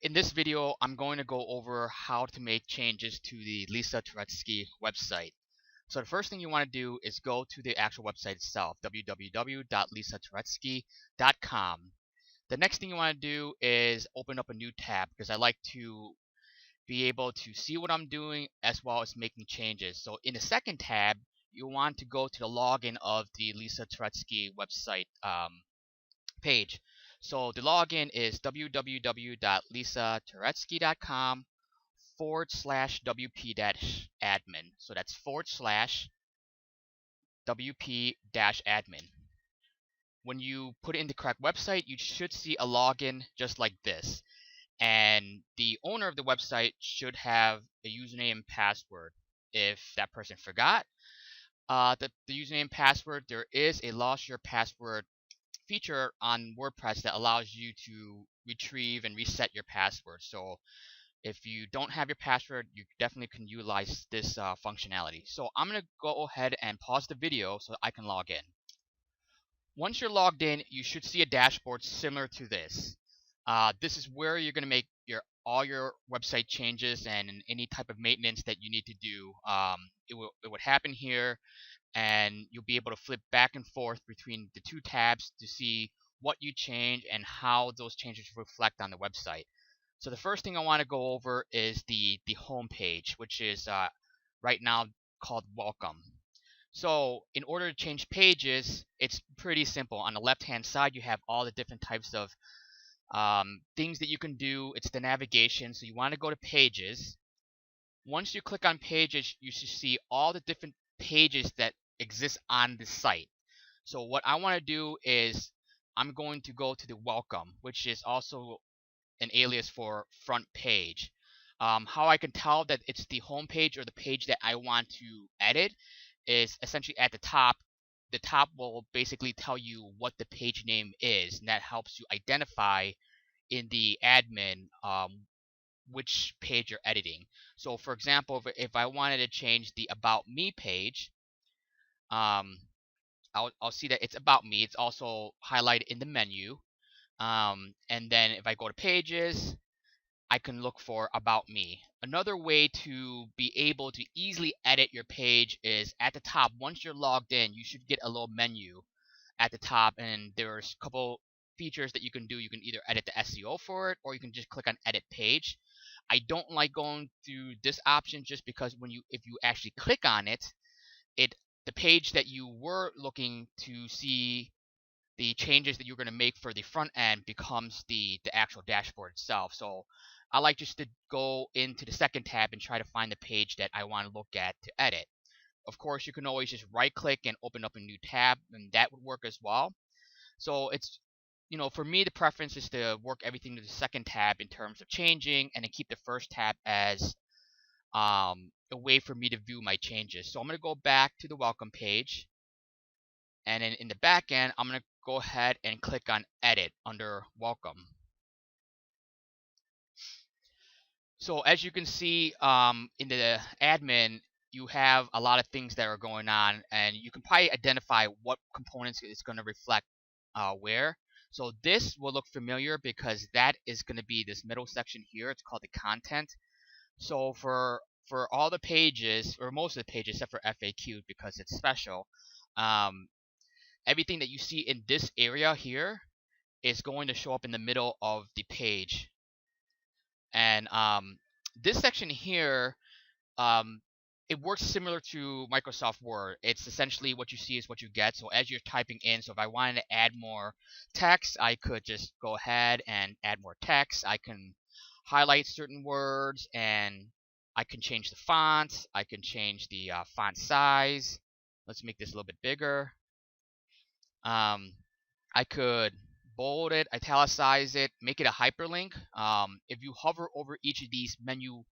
In this video, I'm going to go over how to make changes to the Lisa Turetsky website. So the first thing you want to do is go to the actual website itself, www.lisaturetsky.com. The next thing you want to do is open up a new tab because I like to be able to see what I'm doing as well as making changes. So in the second tab, you want to go to the login of the Lisa Turetsky website page. So the login is www.lisaturetsky.com/wp-admin. So that's /wp-admin. When you put it in the correct website, you should see a login just like this. And the owner of the website should have a username and password. If that person forgot the username and password, there is a lost your password feature on WordPress that allows you to retrieve and reset your password. So if you don't have your password, you definitely can utilize this functionality. So I'm going to go ahead and pause the video so I can log in. Once you're logged in, you should see a dashboard similar to this. This is where you're going to make all your website changes and any type of maintenance that you need to do. It would happen here, and you'll be able to flip back and forth between the two tabs to see what you change and how those changes reflect on the website. So the first thing I want to go over is the home page, which is right now called Welcome. So in order to change pages, it's pretty simple. On the left-hand side, you have all the different types of things that you can do. It's the navigation. So you want to go to Pages. Once you click on Pages, you should see all the different pages that exist on the site. So what I want to do is I'm going to go to the Welcome, which is also an alias for front page. How I can tell that it's the home page or the page that I want to edit is essentially at the top. The top will basically tell you what the page name is, and that helps you identify in the admin which page you're editing. So for example, if I wanted to change the About Me page, I'll see that it's About Me. It's also highlighted in the menu. And then if I go to Pages, I can look for About Me. Another way to be able to easily edit your page is at the top. Once you're logged in, you should get a little menu at the top, and there's a couple features that you can do. You can either edit the SEO for it, or you can just click on Edit Page. I don't like going through this option just because if you actually click on it, the page that you were looking to see the changes that you're going to make for the front end becomes the actual dashboard itself. So I like just to go into the second tab and try to find the page that I want to look at to edit. Of course, you can always just right click and open up a new tab, and that would work as well. So it's, for me, the preference is to work everything to the second tab in terms of changing, and then keep the first tab as a way for me to view my changes. So I'm going to go back to the welcome page, and then in the back end, I'm going to go ahead and click on Edit under Welcome. So as you can see in the admin, you have a lot of things that are going on, and you can probably identify what components it's going to reflect where. So this will look familiar because that is going to be this middle section here. It's called the content. So for all the pages, or most of the pages except for FAQ because it's special, everything that you see in this area here is going to show up in the middle of the page. And this section here, it works similar to Microsoft Word. It's essentially what you see is what you get. So as you're typing in, so if I wanted to add more text, I could just go ahead and add more text. I can highlight certain words, and I can change the font. I can change the font size. Let's make this a little bit bigger. I could bold it, italicize it, make it a hyperlink. If you hover over each of these menu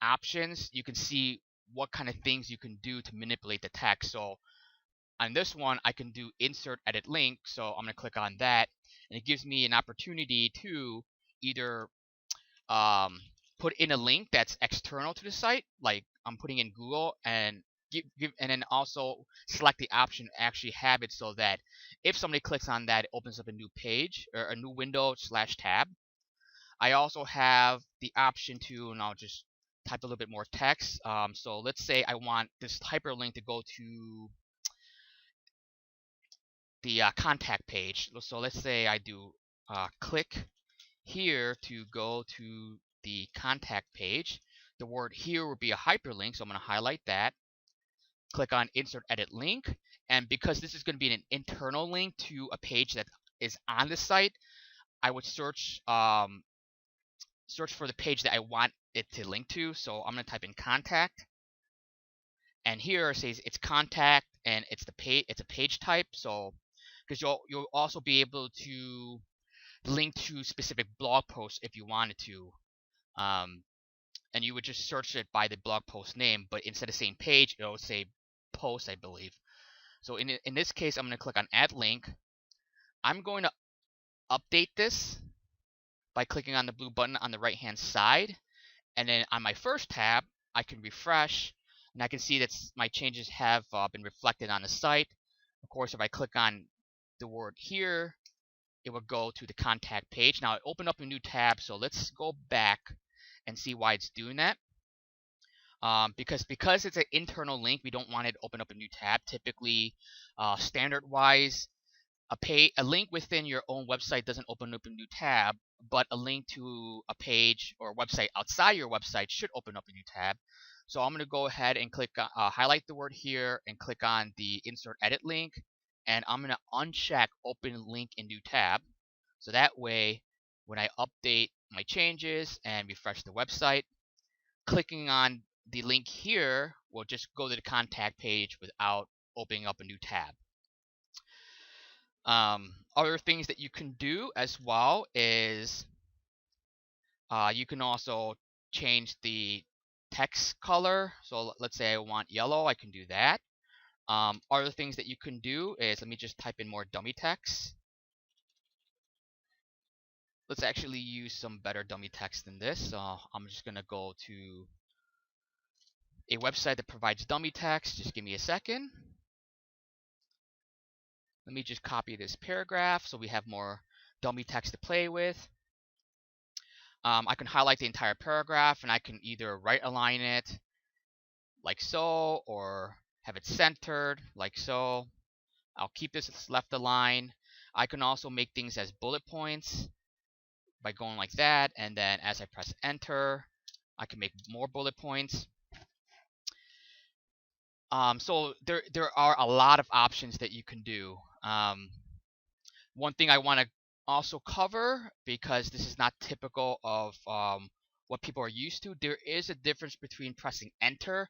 options, you can see what kind of things you can do to manipulate the text. So on this one, I can do insert edit link. So I'm going to click on that, and it gives me an opportunity to either put in a link that's external to the site, like I'm putting in Google, and and then also select the option to actually have it so that if somebody clicks on that, it opens up a new page or a new window /tab. I also have the option to, and I'll just type a little bit more text. So let's say I want this hyperlink to go to the contact page. So let's say I do click here to go to the contact page. The word here would be a hyperlink, so I'm going to highlight that. Click on insert edit link, and because this is going to be an internal link to a page that is on the site, I would search for the page that I want it to link to. So I'm going to type in contact, and here it says it's contact, and it's a page type. So because you'll also be able to link to specific blog posts if you wanted to, and you would just search it by the blog post name, but instead of saying page, it'll say post, I believe. So in this case, I'm going to click on add link. I'm going to update this by clicking on the blue button on the right hand side, and then on my first tab I can refresh, and I can see that my changes have been reflected on the site. Of course, if I click on the word here, it will go to the contact page. Now it opened up a new tab, so let's go back and see why it's doing that. Because it's an internal link, we don't want it to open up a new tab. Typically, standard-wise, a link within your own website doesn't open up a new tab, but a link to a page or a website outside your website should open up a new tab. So I'm going to go ahead and click highlight the word here and click on the insert edit link, and I'm going to uncheck open link in new tab. So that way, when I update my changes and refresh the website, clicking on the link here will just go to the contact page without opening up a new tab. Other things that you can do as well is you can also change the text color. So let's say I want yellow, I can do that. Other things that you can do is, let me just type in more dummy text. Let's actually use some better dummy text than this. So I'm just going to go to a website that provides dummy text. Just give me a second. Let me just copy this paragraph so we have more dummy text to play with. I can highlight the entire paragraph, and I can either right align it like so, or have it centered like so. I'll keep this left aligned. I can also make things as bullet points by going like that, and then as I press enter, I can make more bullet points. So there are a lot of options that you can do. One thing I want to also cover, because this is not typical of what people are used to, there is a difference between pressing enter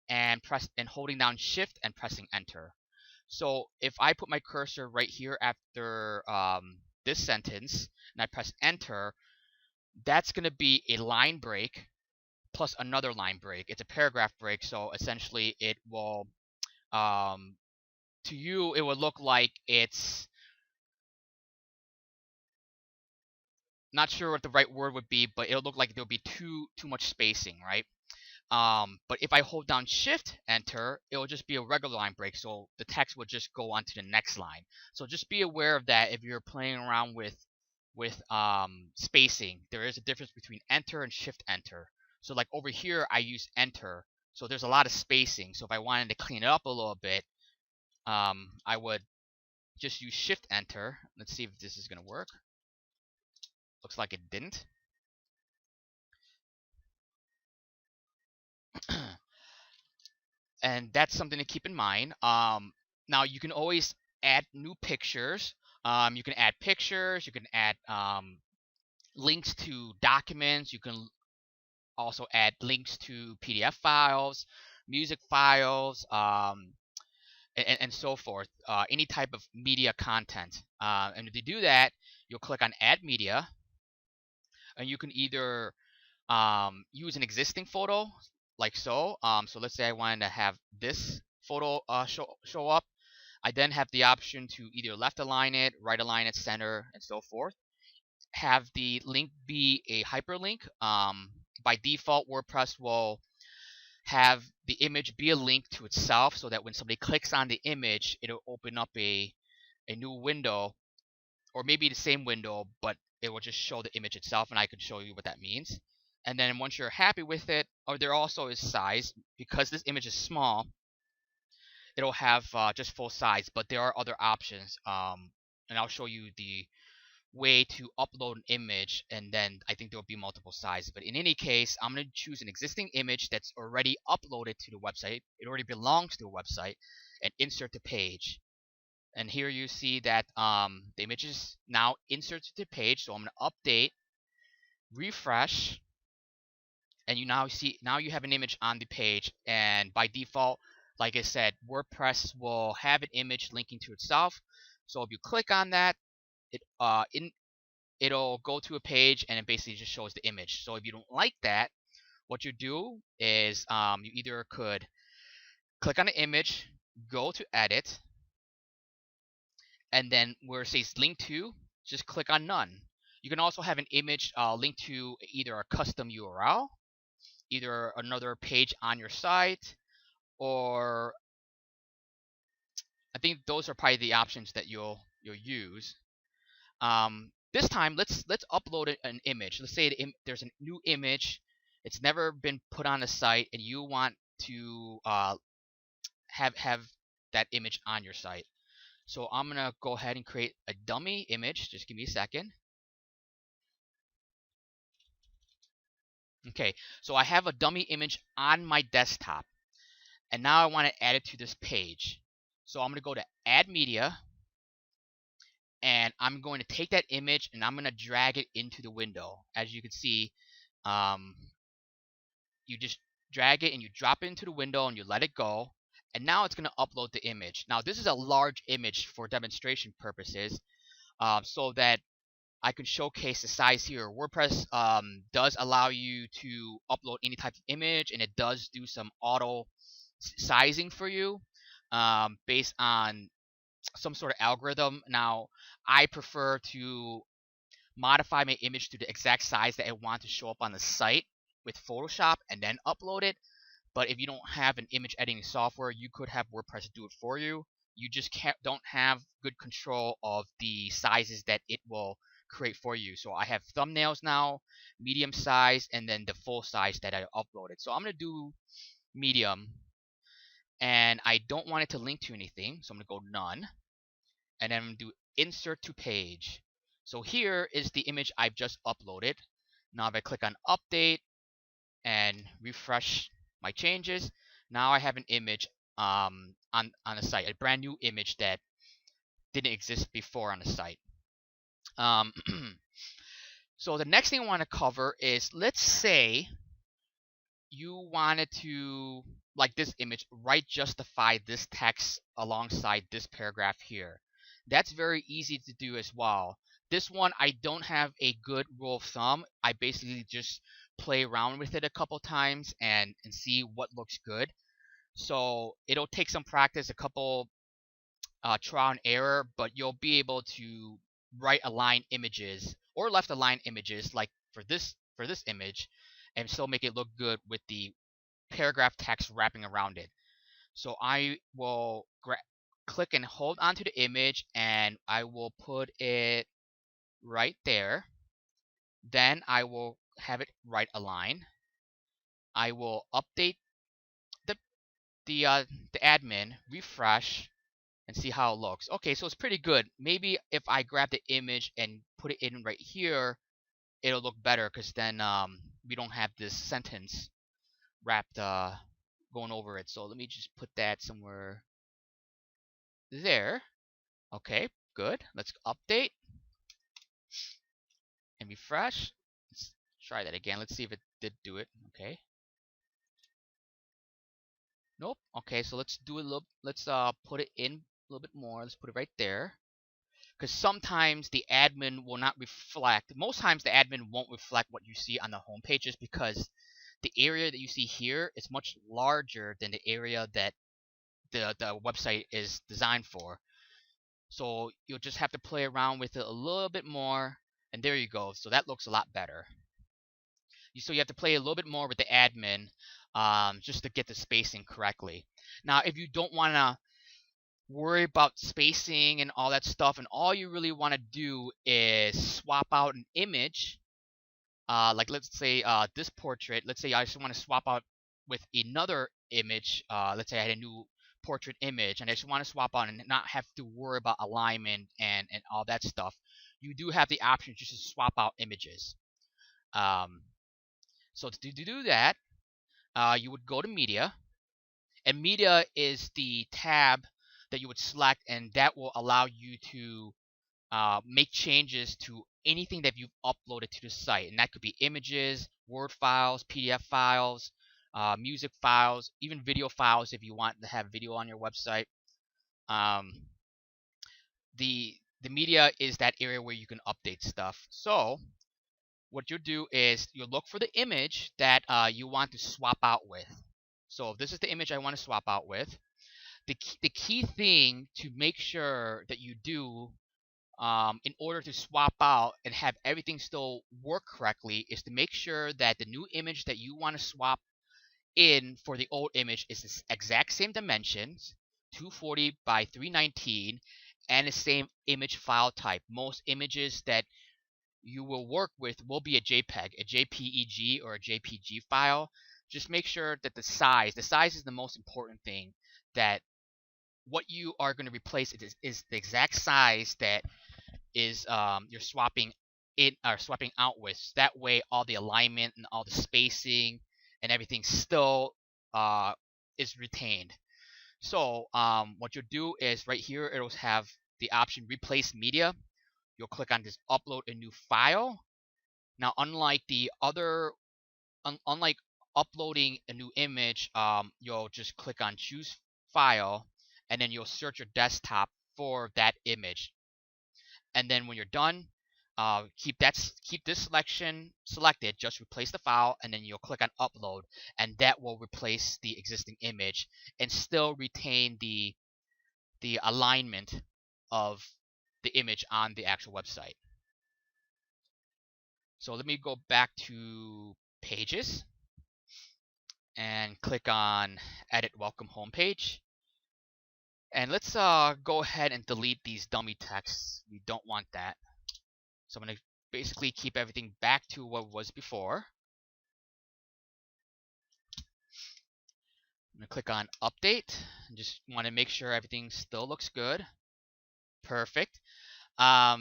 and holding down shift and pressing enter. So if I put my cursor right here after this sentence and I press enter, that's going to be a line break plus another line break. It's a paragraph break, so essentially it will to you it would look like it's, not sure what the right word would be, but it'll look like there'll be too much spacing, right? But if I hold down shift enter, it will just be a regular line break, so the text will just go on to the next line. So just be aware of that if you're playing around with spacing. There is a difference between enter and shift enter. So like over here I use enter, so there's a lot of spacing. So if I wanted to clean it up a little bit, I would just use shift enter. Let's see if this is going to work. Looks like it didn't. And that's something to keep in mind. Now you can always add new pictures. You can add pictures. You can add links to documents. You can also add links to PDF files, music files, and so forth. Any type of media content. And to do that, you'll click on Add Media, and you can either use an existing photo like so. So let's say I wanted to have this photo show up. I then have the option to either left align it, right align it, center, and so forth. Have the link be a hyperlink. By default, WordPress will have the image be a link to itself, so that when somebody clicks on the image, it'll open up a new window, or maybe the same window, but it will just show the image itself, and I could show you what that means. And then once you're happy with it, or there also is size, because this image is small, it'll have just full size, but there are other options. And I'll show you the way to upload an image, and then I think there'll be multiple sizes. But in any case, I'm going to choose an existing image that's already uploaded to the website. It already belongs to the website, and insert to page. And here you see that the image is now inserted to the page. So I'm going to update, refresh, and you now you have an image on the page. And by default, like I said, WordPress will have an image linking to itself. So if you click on that, it'll go to a page, and it basically just shows the image. So if you don't like that, what you do is you either could click on the image, go to edit, and then where it says link to, just click on none. You can also have an image linked to either a custom URL, either another page on your site, or I think those are probably the options that you'll use. This time, let's upload an image. Let's say there's a new image. It's never been put on the site, and you want to have that image on your site. So I'm gonna go ahead and create a dummy image. Just give me a second. Okay, so I have a dummy image on my desktop, and now I want to add it to this page. So I'm gonna go to Add Media, and I'm going to take that image and I'm going to drag it into the window. As you can see, you just drag it and you drop it into the window and you let it go, and now it's going to upload the image. Now this is a large image for demonstration purposes, so that I can showcase the size here. WordPress does allow you to upload any type of image, and it does do some auto sizing for you based on some sort of algorithm. Now, I prefer to modify my image to the exact size that I want to show up on the site with Photoshop and then upload it. But if you don't have an image editing software, you could have WordPress do it for you. You just don't have good control of the sizes that it will create for you. So I have thumbnails now, medium size, and then the full size that I uploaded. So I'm going to do medium, and I don't want it to link to anything, so I'm going to go none, and then I'm going to do insert to page. So here is the image I've just uploaded. Now if I click on update and refresh my changes, now I have an image on the site, a brand new image that didn't exist before on the site. So the next thing I want to cover is, let's say you wanted to, like this image, justify this text alongside this paragraph here. That's very easy to do as well. This one, I don't have a good rule of thumb. I basically just play around with it a couple times and see what looks good. So it'll take some practice, a couple trial and error, but you'll be able to right align images or left align images, like for this image, and still make it look good with the paragraph text wrapping around it. So I will click and hold onto the image, and I will put it right there. Then I will have it right align. I will update the admin, refresh, and see how it looks. Okay, so it's pretty good. Maybe if I grab the image and put it in right here, it'll look better, because then we don't have this sentence wrapped going over it. So let me just put that somewhere there. Okay, good. Let's update and refresh. Let's try that again. Let's see if it did do it. Okay. Nope. Okay, so let's do a little. Let's put it in a little bit more. Let's put it right there, because sometimes the admin will not reflect. Most times the admin won't reflect what you see on the home pages, because the area that you see here is much larger than the area that the website is designed for. So you'll just have to play around with it a little bit more, and there you go. So that looks a lot better. So you have to play a little bit more with the admin just to get the spacing correctly. Now, if you don't want to worry about spacing and all that stuff, and all you really want to do is swap out an image. Like let's say this portrait. Let's say I just want to swap out with another image. Let's say I had a new portrait image, and I just want to swap out and not have to worry about alignment and all that stuff. You do have the option just to swap out images. So to do that, you would go to media, and media is the tab that you would select, and that will allow you to make changes to anything that you've uploaded to the site. And that could be images, Word files, PDF files, music files, even video files if you want to have video on your website. Um, the media is that area where you can update stuff. So what you'll do is you'll look for the image that you want to swap out with. So if this is the image I want to swap out with, the key thing to make sure that you do in order to swap out and have everything still work correctly is to make sure that the new image that you want to swap in for the old image is the exact same dimensions, 240 by 319, and the same image file type. Most images that you will work with will be a JPEG, a JPEG, or a JPG file. Just make sure that the size is the most important thing, that what you are going to replace is the exact size that is you're swapping in or swapping out with. That way all the alignment and all the spacing and everything still is retained. So what you'll do is right here it'll have the option replace media. You'll click on this upload a new file. Now unlike the other unlike uploading a new image, you'll just click on choose file, and then you'll search your desktop for that image. And then when you're done, keep this selection selected, just replace the file, and then you'll click on upload, and that will replace the existing image and still retain the alignment of the image on the actual website. So let me go back to pages and click on edit welcome homepage. And let's go ahead and delete these dummy texts. We don't want that. So I'm going to basically keep everything back to what it was before. I'm going to click on update and just want to make sure everything still looks good. Perfect. Now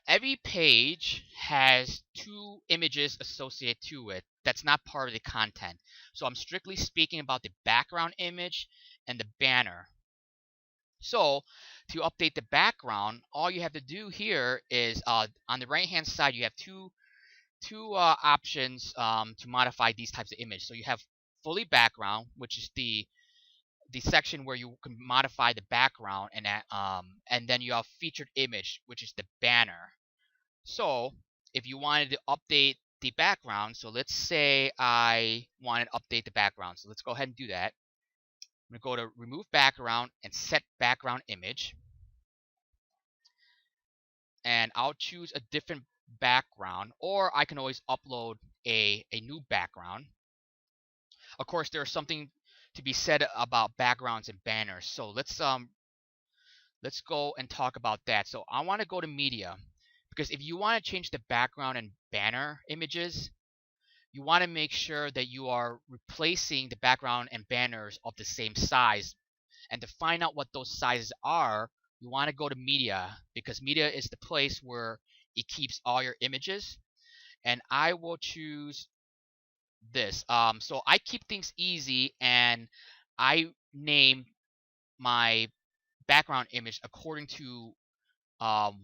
every page has two images associated to it that's not part of the content. So I'm strictly speaking about the background image and the banner. So to update the background, all you have to do here is on the right hand side you have two options to modify these types of images. So you have fully background, which is the section where you can modify the background, and then you have featured image, which is the banner. So if you wanted to update the background, so let's say I wanted to update the background. So let's go ahead and do that. I'm going to go to remove background and set background image. And I'll choose a different background, or I can always upload a new background. Of course, there's something to be said about backgrounds and banners. So let's go and talk about that. So I want to go to media, because if you want to change the background and banner images, you want to make sure that you are replacing the background and banners of the same size. And to find out what those sizes are, you want to go to media, because media is the place where it keeps all your images. And I will choose this. So I keep things easy, and I name my background image according to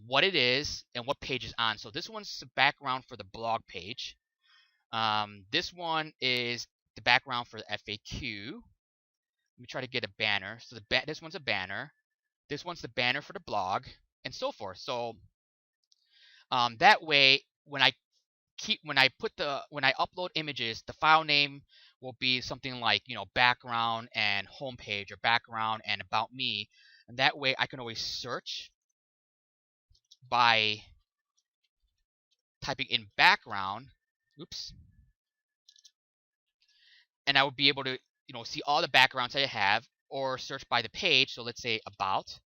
what it is and what page is on. So this one's the background for the blog page. This one is the background for the FAQ. Let me try to get a banner. So this one's a banner. This one's the banner for the blog, and so forth. So that way, when I upload images, the file name will be something like, background and homepage, or background and about me, and that way I can always search by typing in background. Oops. And I would be able to see all the backgrounds that you have, or search by the page. So let's say about,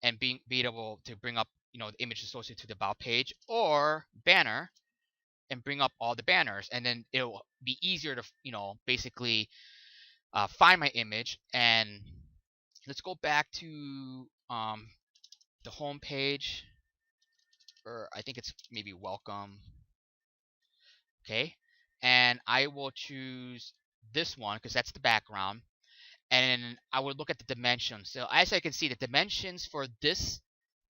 and be able to bring up the image associated to the about page, or banner, and bring up all the banners, and then it'll be easier to basically find my image. And let's go back to the home page, or I think it's maybe welcome. Okay, and I will choose this one because that's the background, and I would look at the dimensions. So as I can see, the dimensions for this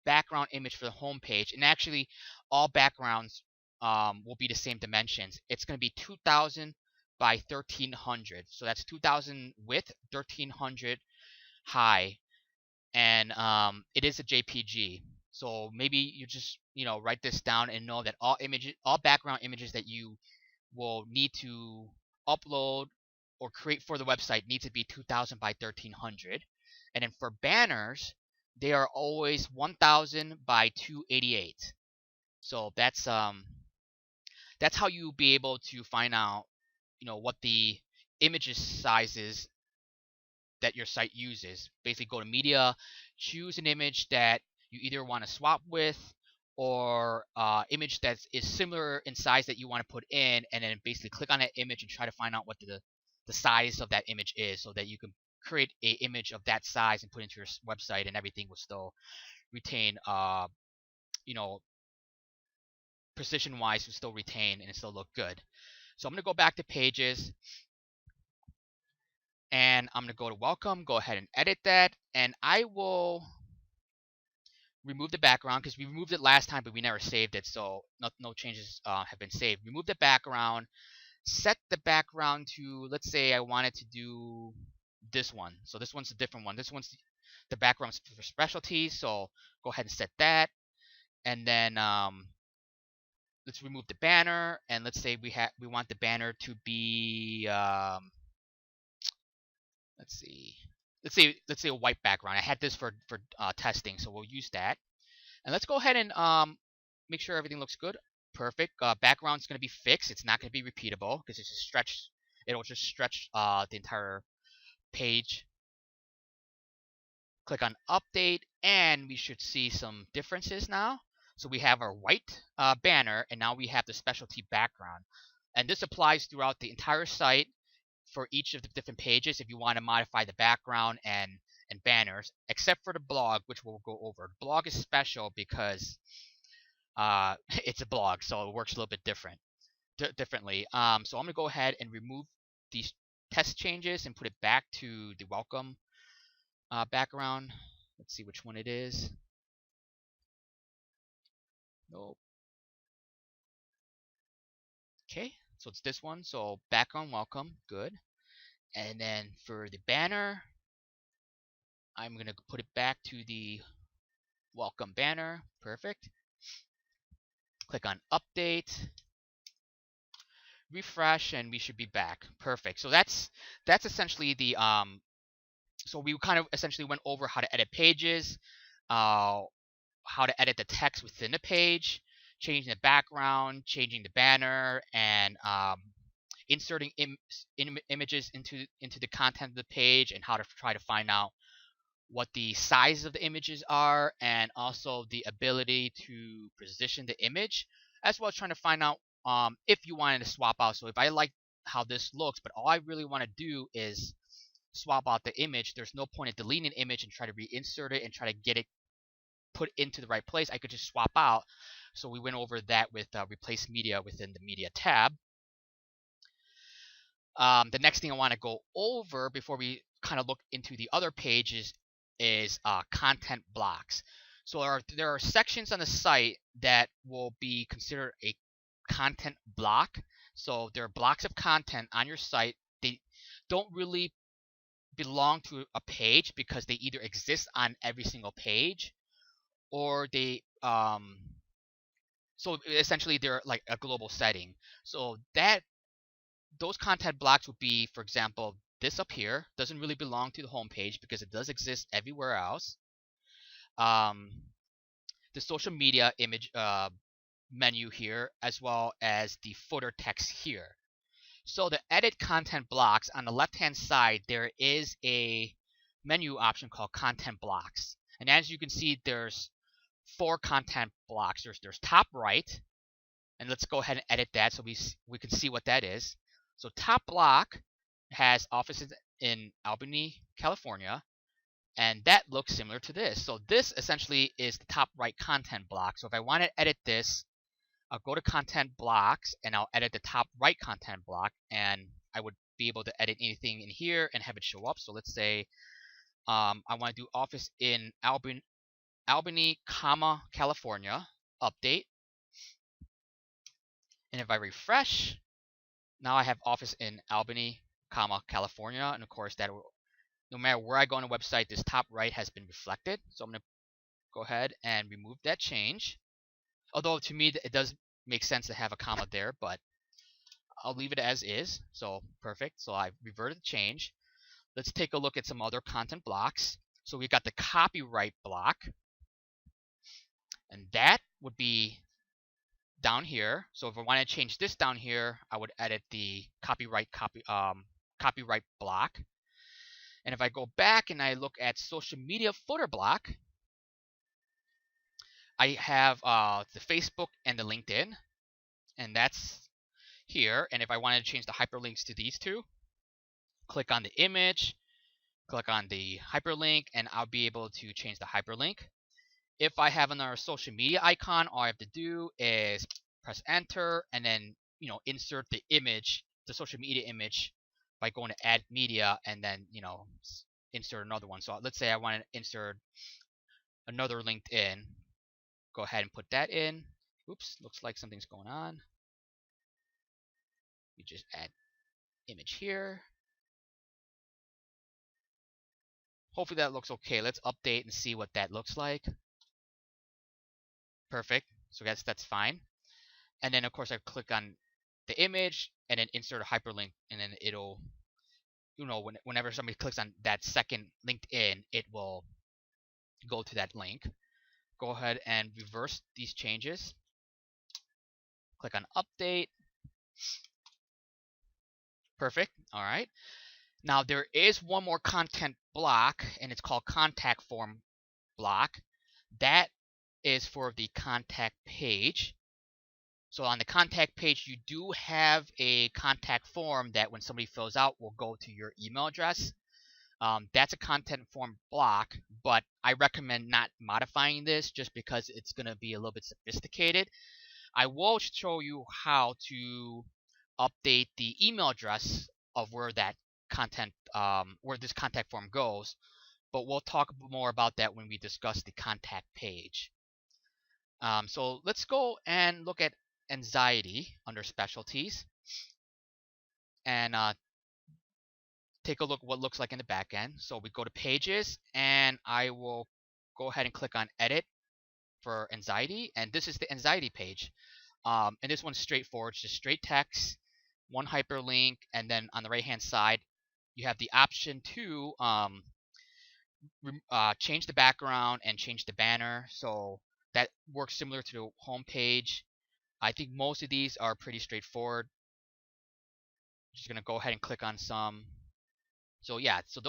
background image for the home page, and actually all backgrounds will be the same dimensions. It's going to be 2000 by 1300. So that's 2000 width, 1300 high, and it is a JPG. So maybe you just write this down and know that all background images that you will need to upload or create for the website need to be 2000 by 1300. And then for banners, they are always 1000 by 288. So that's how you'll be able to find out what the images sizes that your site uses. Basically, go to media, choose an image that you either want to swap with, or image that is similar in size that you want to put in, and then basically click on that image and try to find out what the size of that image is, so that you can create a image of that size and put into your website, and everything will still retain you know precision wise, will still retain and it still look good. So I'm going to go back to pages, and I'm going to go to welcome, go ahead and edit that, and I will remove the background because we removed it last time but we never saved it, so no changes have been saved. Remove the background, set the background to, let's say I wanted to do this one. So this one's a different one. This one's the background for specialties, so go ahead and set that. And then let's remove the banner, and let's say we want the banner to be let's say a white background. I had this for testing, so we'll use that. And let's go ahead and make sure everything looks good. Perfect. Background's going to be fixed. It's not going to be repeatable because it's just stretch. It'll just stretch the entire page. Click on update, and we should see some differences now. So we have our white banner, and now we have the specialty background. And this applies throughout the entire site for each of the different pages if you want to modify the background and banners, except for the blog, which we'll go over. The blog is special because it's a blog, so it works a little bit differently. So I'm going to go ahead and remove these test changes and put it back to the welcome background. Let's see which one it is. Nope. Okay, so it's this one. So background welcome, good. And then for the banner, I'm going to put it back to the welcome banner. Perfect. Click on update, refresh, and we should be back. Perfect. So that's essentially the so we kind of essentially went over how to edit pages, how to edit the text within the page, changing the background, changing the banner, and inserting images into the content of the page, and how to try to find out what the size of the images are, and also the ability to position the image, as well as trying to find out if you wanted to swap out. So if I like how this looks, but all I really want to do is swap out the image, there's no point in deleting an image and try to reinsert it and try to get it put into the right place. I could just swap out. So we went over that with replace media within the media tab. The next thing I want to go over before we kind of look into the other pages is content blocks. So there are sections on the site that will be considered a content block. So there are blocks of content on your site. They don't really belong to a page because they either exist on every single page, or they so essentially they're like a global setting. So those content blocks would be, for example, this up here doesn't really belong to the home page because it does exist everywhere else. The social media image menu here, as well as the footer text here. So the edit content blocks, on the left-hand side, there is a menu option called content blocks. And as you can see, there's 4 content blocks. There's top right, and let's go ahead and edit that so we can see what that is. So top block has offices in Albany, California, and that looks similar to this. So this essentially is the top right content block. So if I want to edit this, I'll go to content blocks and I'll edit the top right content block, and I would be able to edit anything in here and have it show up. So let's say I want to do office in Albany, California, update. And if I refresh, now I have office in Albany, California. And of course, that will, no matter where I go on a website, this top right has been reflected. So I'm going to go ahead and remove that change. Although to me, it does make sense to have a comma there, but I'll leave it as is. So perfect. So I reverted the change. Let's take a look at some other content blocks. So we've got the copyright block, and that would be down here. So if I want to change this down here, I would edit the copyright block. And if I go back and I look at social media footer block, I have the Facebook and the LinkedIn, and that's here. And if I wanted to change the hyperlinks to these two, click on the image, click on the hyperlink, and I'll be able to change the hyperlink. If I have another social media icon, all I have to do is press enter and then insert the image, the social media image, by going to add media and then insert another one. So let's say I want to insert another LinkedIn. Go ahead and put that in. Oops, looks like something's going on. You just add image here. Hopefully that looks okay. Let's update and see what that looks like. Perfect. So I guess that's fine. And then of course I click on the image and then insert a hyperlink, and then it'll, whenever somebody clicks on that second LinkedIn, it will go to that link. Go ahead and reverse these changes. Click on update. Perfect. All right. Now there is one more content block, and it's called contact form block. That is for the contact page. So on the contact page, you do have a contact form that when somebody fills out will go to your email address. That's a content form block, but I recommend not modifying this just because it's going to be a little bit sophisticated. I will show you how to update the email address of where that content, where this contact form goes, but we'll talk more about that when we discuss the contact page. So let's go and look at anxiety under specialties and take a look what it looks like in the back end. So we go to pages, and I will go ahead and click on edit for anxiety, and this is the anxiety page. And this one's straightforward, it's just straight text, one hyperlink, and then on the right hand side you have the option to change the background and change the banner. So that works similar to the home page. I think most of these are pretty straightforward. Just gonna go ahead and click on some. So yeah, so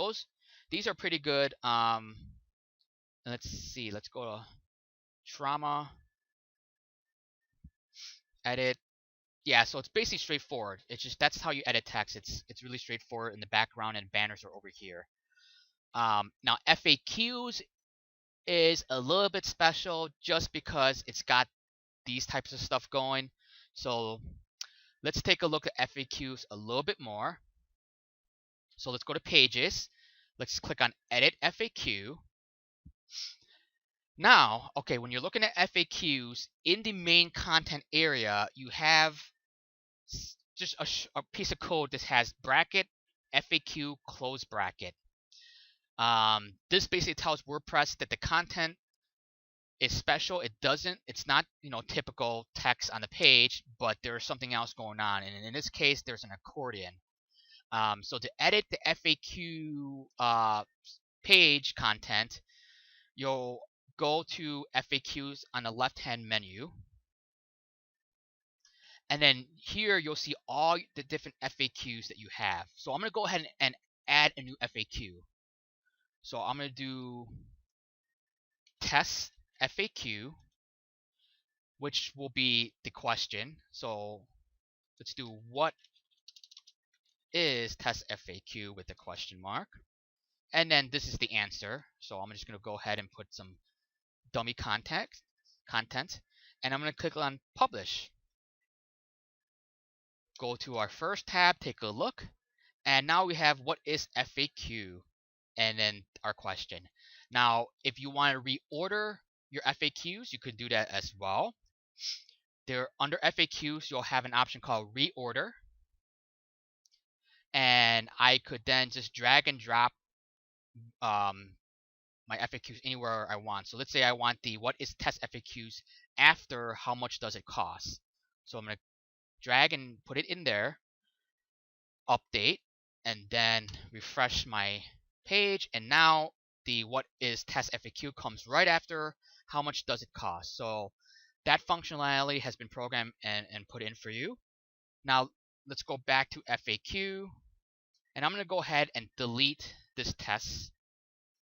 these are pretty good. Let's see, let's go to trauma, edit. Yeah, so it's basically straightforward. It's just that's how you edit text. It's really straightforward, and the background and banners are over here. Now FAQs is a little bit special just because it's got these types of stuff going. So let's take a look at FAQs a little bit more. So let's go to pages. Let's click on edit FAQ. Now, okay, when you're looking at FAQs, in the main content area, you have just a piece of code that has bracket, FAQ, close bracket. This basically tells WordPress that the content is special. It's not, typical text on the page, but there's something else going on. And in this case, there's an accordion. So to edit the FAQ page content, you'll go to FAQs on the left-hand menu. And then here you'll see all the different FAQs that you have. So I'm going to go ahead and add a new FAQ. So I'm going to do test FAQ, which will be the question. So let's do what is test FAQ with the question mark. And then this is the answer. So I'm just going to go ahead and put some dummy content. And I'm going to click on publish. Go to our first tab, take a look. And now we have what is FAQ and then our question. Now, if you want to reorder your FAQs, you could do that as well. There, under FAQs, you'll have an option called reorder. And I could then just drag and drop my FAQs anywhere I want. So let's say I want the what is test FAQs after how much does it cost. So I'm going to drag and put it in there, update, and then refresh my page. And now the what is test FAQ comes right after how much does it cost. So that functionality has been programmed and put in for you. Now let's go back to FAQ, and I'm going to go ahead and delete this test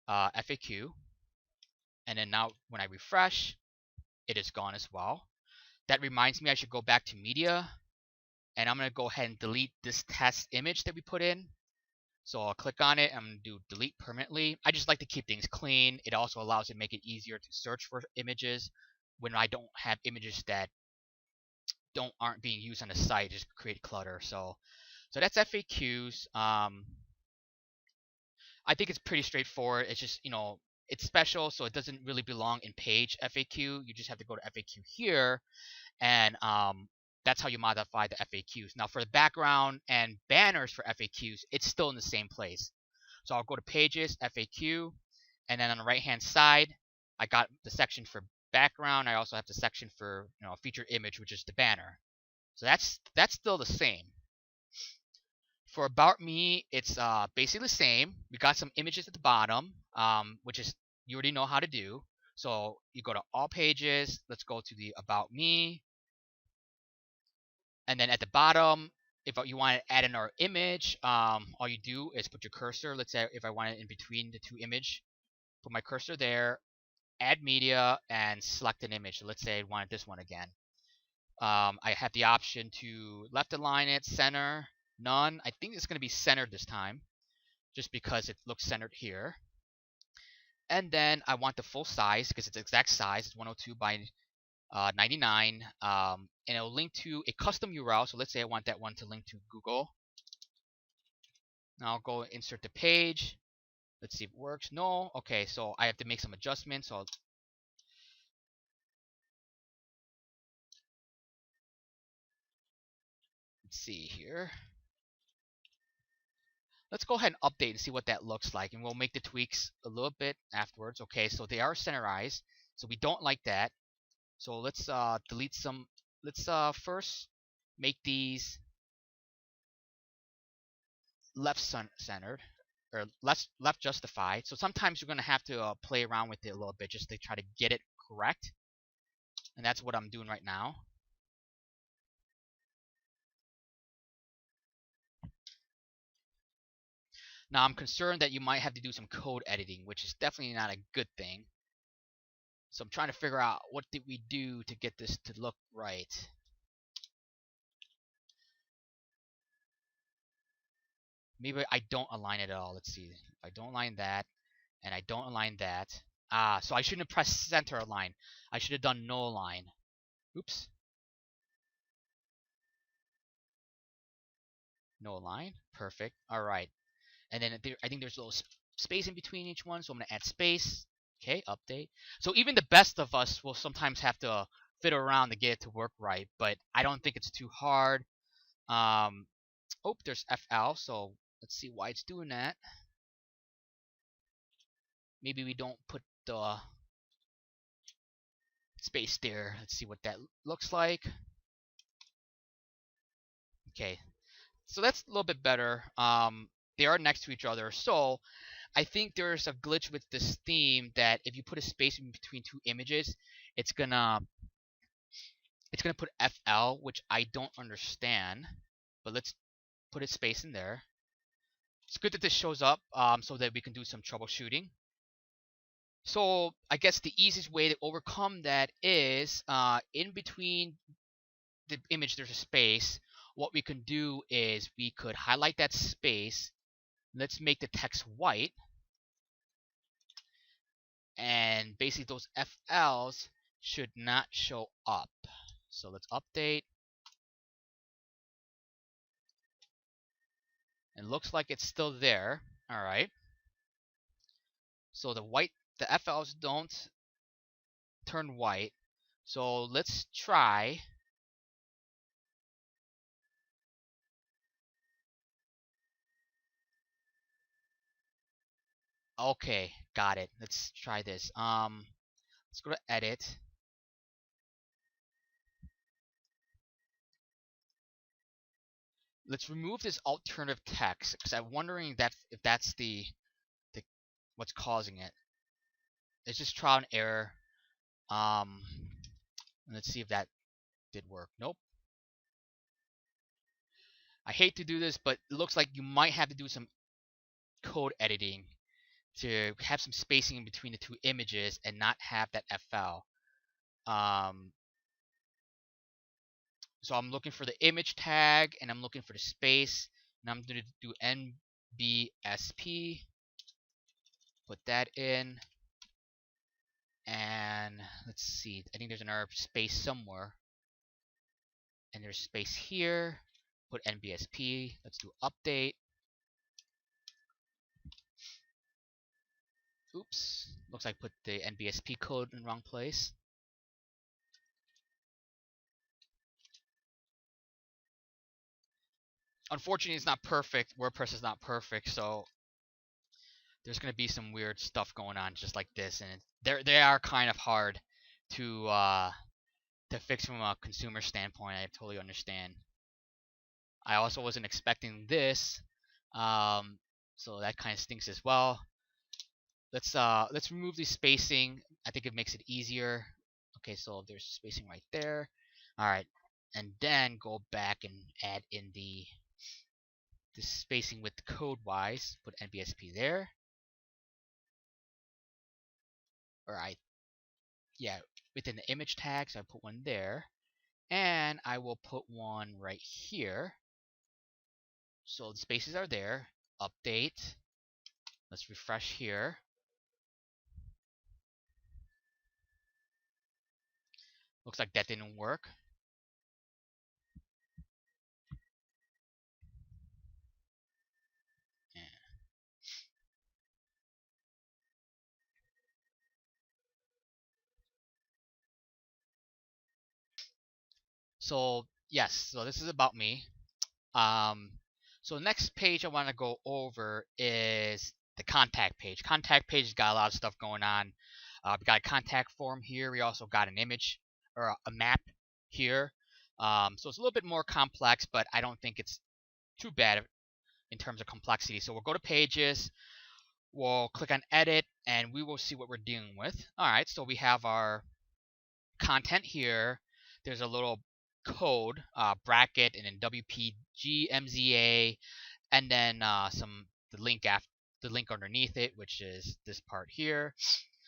FAQ. And then now when I refresh, it is gone as well. That reminds me I should go back to media, and I'm going to go ahead and delete this test image that we put in. So I'll click on it. I'm going to do delete permanently. I just like to keep things clean. It also allows it to make it easier to search for images when I don't have images that aren't being used on the site. Just create clutter. So that's FAQs. I think it's pretty straightforward. It's just, it's special, so it doesn't really belong in page FAQ. You just have to go to FAQ here, and that's how you modify the FAQs. Now for the background and banners for FAQs, it's still in the same place. So I'll go to pages, FAQ, and then on the right hand side, I got the section for background. I also have the section for featured image, which is the banner. So that's still the same. For About Me, it's basically the same. We got some images at the bottom, which is you already know how to do. So you go to all pages. Let's go to the About Me. And then at the bottom, if you want to add another image, all you do is put your cursor. Let's say if I want it in between the two images, put my cursor there, add media, and select an image. So let's say I wanted this one again. I have the option to left align it, center, none. I think it's going to be centered this time, just because it looks centered here. And then I want the full size because it's the exact size. It's 102 by 99, and it'll link to a custom URL. So let's say I want that one to link to Google. Now I'll go insert the page. Let's see if it works. No. Okay, so I have to make some adjustments. So let's see here. Let's go ahead and update and see what that looks like, and we'll make the tweaks a little bit afterwards. Okay, so they are centerized, so we don't like that. So let's delete some. Let's first make these left centered or left justified. So sometimes you're going to have to play around with it a little bit just to try to get it correct, and that's what I'm doing right now. Now I'm concerned that you might have to do some code editing, which is definitely not a good thing. So I'm trying to figure out what did we do to get this to look right. Maybe I don't align it at all. Let's see. If I don't align that, and I don't align that. So I shouldn't have pressed center align. I should have done no align. Oops. No align. Perfect. All right. And then I think there's a little space in between each one, so I'm going to add space. Okay, update. So even the best of us will sometimes have to fiddle around to get it to work right, but I don't think it's too hard. Oh, there's FL, so let's see why it's doing that. Maybe we don't put the space there. Let's see what that looks like. Okay, so that's a little bit better. They are next to each other, so I think there's a glitch with this theme that if you put a space in between two images, it's gonna it's going to put FL, which I don't understand, but let's put a space in there. It's good that this shows up so that we can do some troubleshooting. So I guess the easiest way to overcome that is in between the image there's a space. What we can do is we could highlight that space. Let's make the text white. And basically those FLs should not show up. So let's update. It looks like it's still there. All right. So the FLs don't turn white. So let's try. Okay, got it. Let's try this. Let's go to edit. Let's remove this alternative text because I'm wondering if that's the what's causing it. Let's just try an error. Let's see if that did work. Nope. I hate to do this, but it looks like you might have to do some code editing to have some spacing in between the two images and not have that FL. So I'm looking for the image tag and I'm looking for the space, and I'm going to do NBSP, put that in, and let's see, I think there's another space somewhere, and there's space here, put NBSP, let's do update. Oops, looks like I put the NBSP code in the wrong place. Unfortunately, it's not perfect. WordPress is not perfect, so there's going to be some weird stuff going on just like this, and they are kind of hard to fix from a consumer standpoint. I totally understand. I also wasn't expecting this, so that kind of stinks as well. Let's remove the spacing. I think it makes it easier. Okay, so there's spacing right there. All right, and then go back and add in the spacing with code wise. Put NBSP there. All right, yeah, within the image tag, so I put one there, and I will put one right here. So the spaces are there. Update. Let's refresh here. Looks like that didn't work. Yeah. So yes, so this is about me. So the next page I want to go over is the contact page. Contact page has got a lot of stuff going on. We got a contact form here. We also got an image or a map here. So it's a little bit more complex, but I don't think it's too bad in terms of complexity. So we'll go to pages. We'll click on edit, and we will see what we're dealing with. All right, so we have our content here. There's a little code, bracket, and then WPG MZA, and then the link underneath it, which is this part here.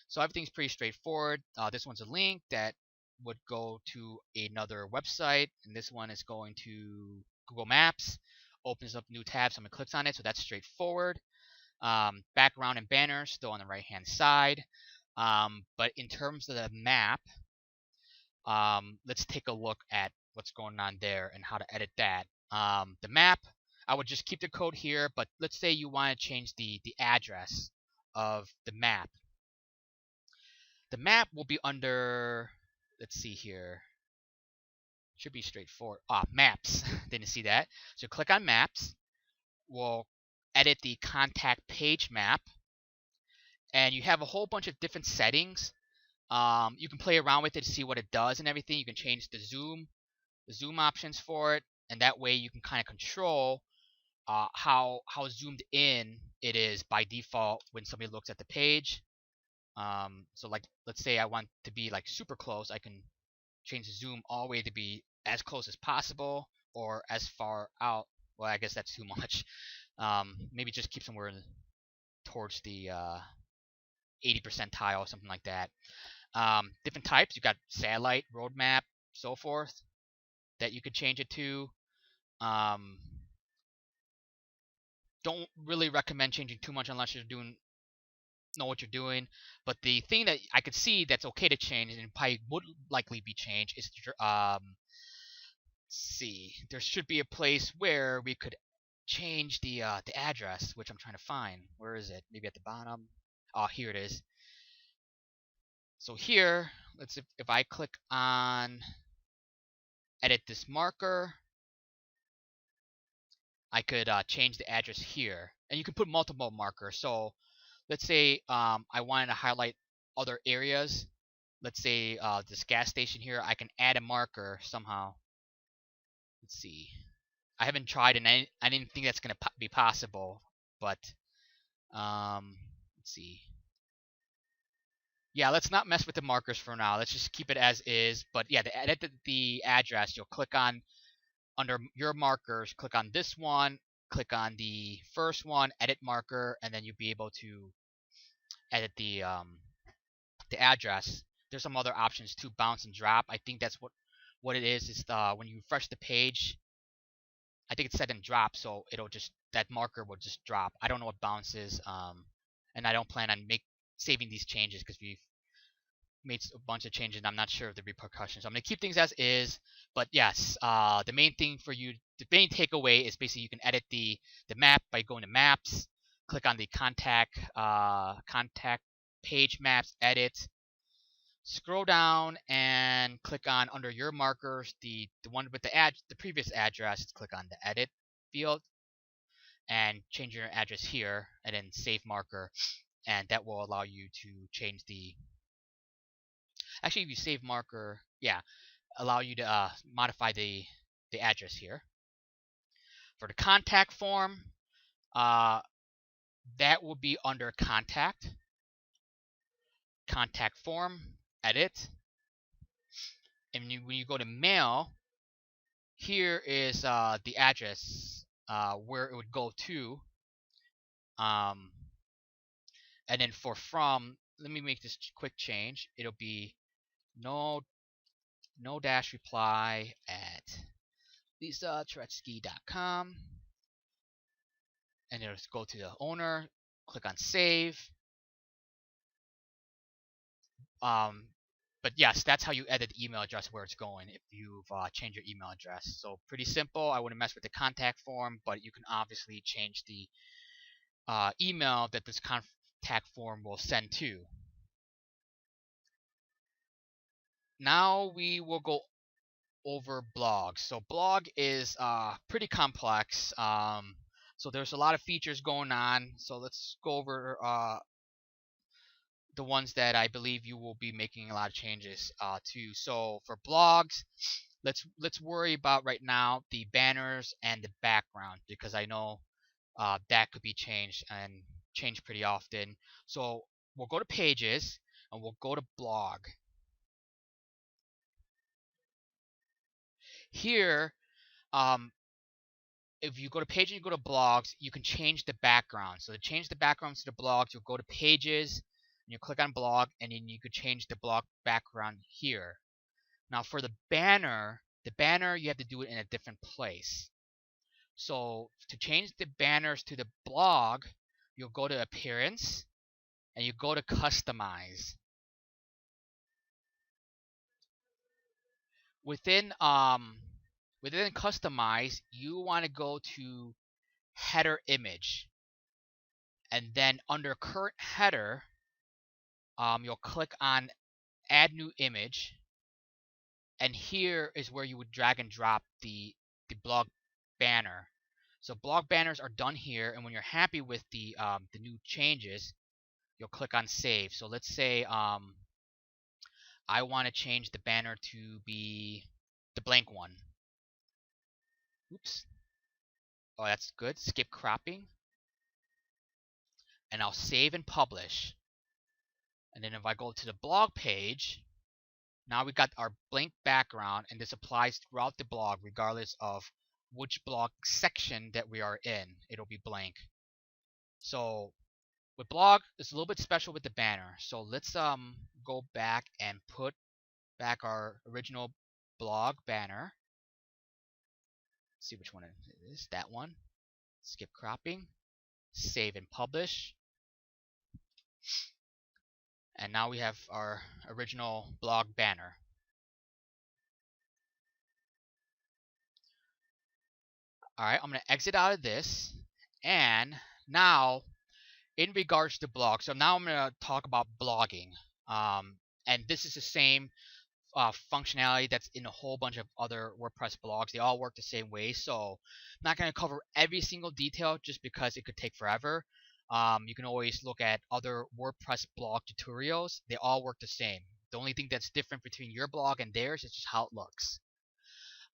So everything's pretty straightforward. This one's a link that would go to another website, and this one is going to Google Maps. Opens up a new tab, someone clicks on it, so that's straightforward. Background and banner still on the right hand side. But in terms of the map, let's take a look at what's going on there and how to edit that. The map, I would just keep the code here, but let's say you want to change the address of the map. The map will be under, let's see here, should be straightforward. Maps. Didn't see that. So click on maps. We'll edit the contact page map, and you have a whole bunch of different settings. You can play around with it to see what it does and everything. You can change the zoom options for it, and that way you can kind of control how zoomed in it is by default when somebody looks at the page. So like, let's say I want to be like super close, I can change the zoom all the way to be as close as possible or as far out. Well, I guess that's too much. Maybe just keep somewhere towards the 80 percentile or something like that. Different types. You got satellite, roadmap, so forth that you could change it to. Don't really recommend changing too much unless you're know what you're doing. But the thing that I could see that's okay to change and probably would likely be changed is see, there should be a place where we could change the address, which I'm trying to find. Where is it? Maybe at the bottom. Oh, here it is. So here, let's if I click on edit this marker, I could change the address here, and you can put multiple markers. So let's say I wanted to highlight other areas. Let's say this gas station here, I can add a marker somehow. Let's see. I haven't tried, and I didn't think that's going to be possible, but let's see. Yeah, let's not mess with the markers for now. Let's just keep it as is. But yeah, to edit the address, you'll click on under your markers, click on this one, click on the first one, edit marker, and then you'll be able to edit the address. There's some other options too, bounce and drop. I think that's what it is. Is when you refresh the page, I think it's set in drop, so it'll just that marker will just drop. I don't know what bounce is, and I don't plan on saving these changes because we've made a bunch of changes and I'm not sure of the repercussions. So I'm going to keep things as is, but yes, the main takeaway is basically you can edit the map by going to maps, click on the contact page maps, edit, scroll down and click on under your markers, the one with the previous address, click on the edit field and change your address here and then save marker, and that will allow you to change the actually if you save marker, yeah, allow you to modify the address here. For the contact form, that will be under contact form, edit, and when you go to mail, here is the address where it would go to, and then for from, let me make this quick change. It'll be no dash reply at lisaturetsky.com, and it'll go to the owner. Click on save. But yes, that's how you edit the email address where it's going if you've changed your email address. So pretty simple. I wouldn't mess with the contact form, but you can obviously change the email that this contact form will send to. Now we will go over blog. So blog is pretty complex. So there's a lot of features going on. So let's go over the ones that I believe you will be making a lot of changes to. So for blogs, let's worry about right now the banners and the background, because I know that could be changed and changed pretty often. So we'll go to pages and we'll go to blog. Here, if you go to pages and you go to blogs, you can change the background. So to change the backgrounds to the blogs, you'll go to pages and you click on blog, and then you could change the blog background here. Now for the banner you have to do it in a different place. So to change the banners to the blog, you'll go to appearance and you go to customize. Within customize, you want to go to header image, and then under current header, you'll click on add new image, and here is where you would drag and drop the blog banner. So blog banners are done here, and when you're happy with the new changes, you'll click on save. So let's say I want to change the banner to be the blank one. Oops. Oh, that's good. Skip cropping. And I'll save and publish. And then if I go to the blog page, Now we got our blank background, and this applies throughout the blog regardless of which blog section that we are in. It'll be blank. So with blog, it's a little bit special with the banner. So let's go back and put back our original blog banner. Let's see which one it is. That one. Skip cropping. Save and publish. And now we have our original blog banner. Alright, I'm going to exit out of this. And now, in regards to blog, so now I'm going to talk about blogging. And this is the same functionality that's in a whole bunch of other WordPress blogs. They all work the same way. So I'm not going to cover every single detail just because it could take forever. You can always look at other WordPress blog tutorials. They all work the same. The only thing that's different between your blog and theirs is just how it looks.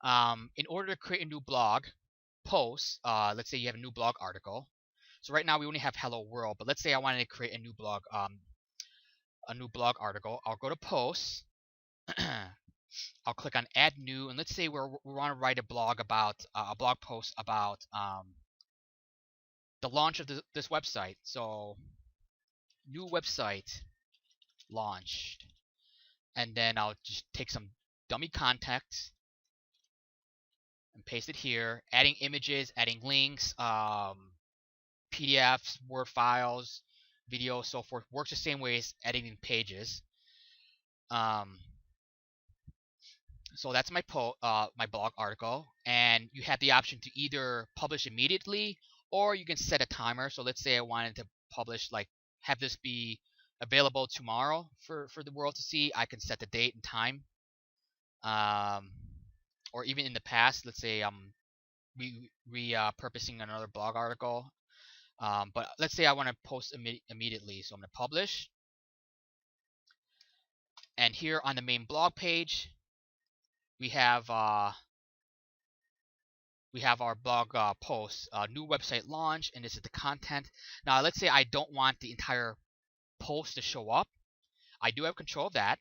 In order to create a new blog post, let's say you have a new blog article. So right now we only have Hello World, but let's say I wanted to create a new blog article. I'll go to posts. I'll click on add new, and let's say we want to write a blog post about the launch of this website. So new website launched, and then I'll just take some dummy context and paste it here, adding images, adding links, PDFs, Word files, videos, so forth. Works the same way as editing pages. So that's my blog article, and you have the option to either publish immediately or you can set a timer. So let's say I wanted to publish, like, have this be available tomorrow for the world to see. I can set the date and time. Or even in the past, let's say repurposing another blog article. But let's say I want to post immediately, so I'm going to publish. And here on the main blog page, we have our blog post, new website launch, and this is the content. Now let's say I don't want the entire post to show up. I do have control of that.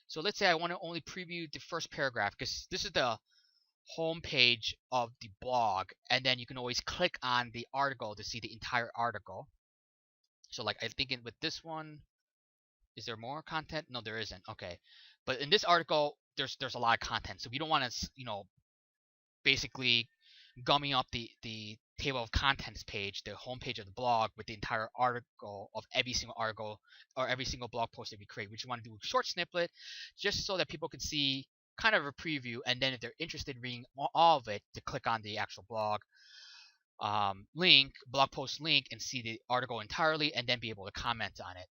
So let's say I want to only preview the first paragraph, because this is the home page of the blog, and then you can always click on the article to see the entire article. So like I think with this one, is there more content? No, there isn't. Okay, but in this article, there's a lot of content, so we don't want to, basically gumming up the table of contents page, the home page of the blog, with the entire article of every single article or every single blog post that we create. We just want to do a short snippet just so that people can see kind of a preview, and then if they're interested in reading all of it, to click on the actual blog blog post link, and see the article entirely, and then be able to comment on it.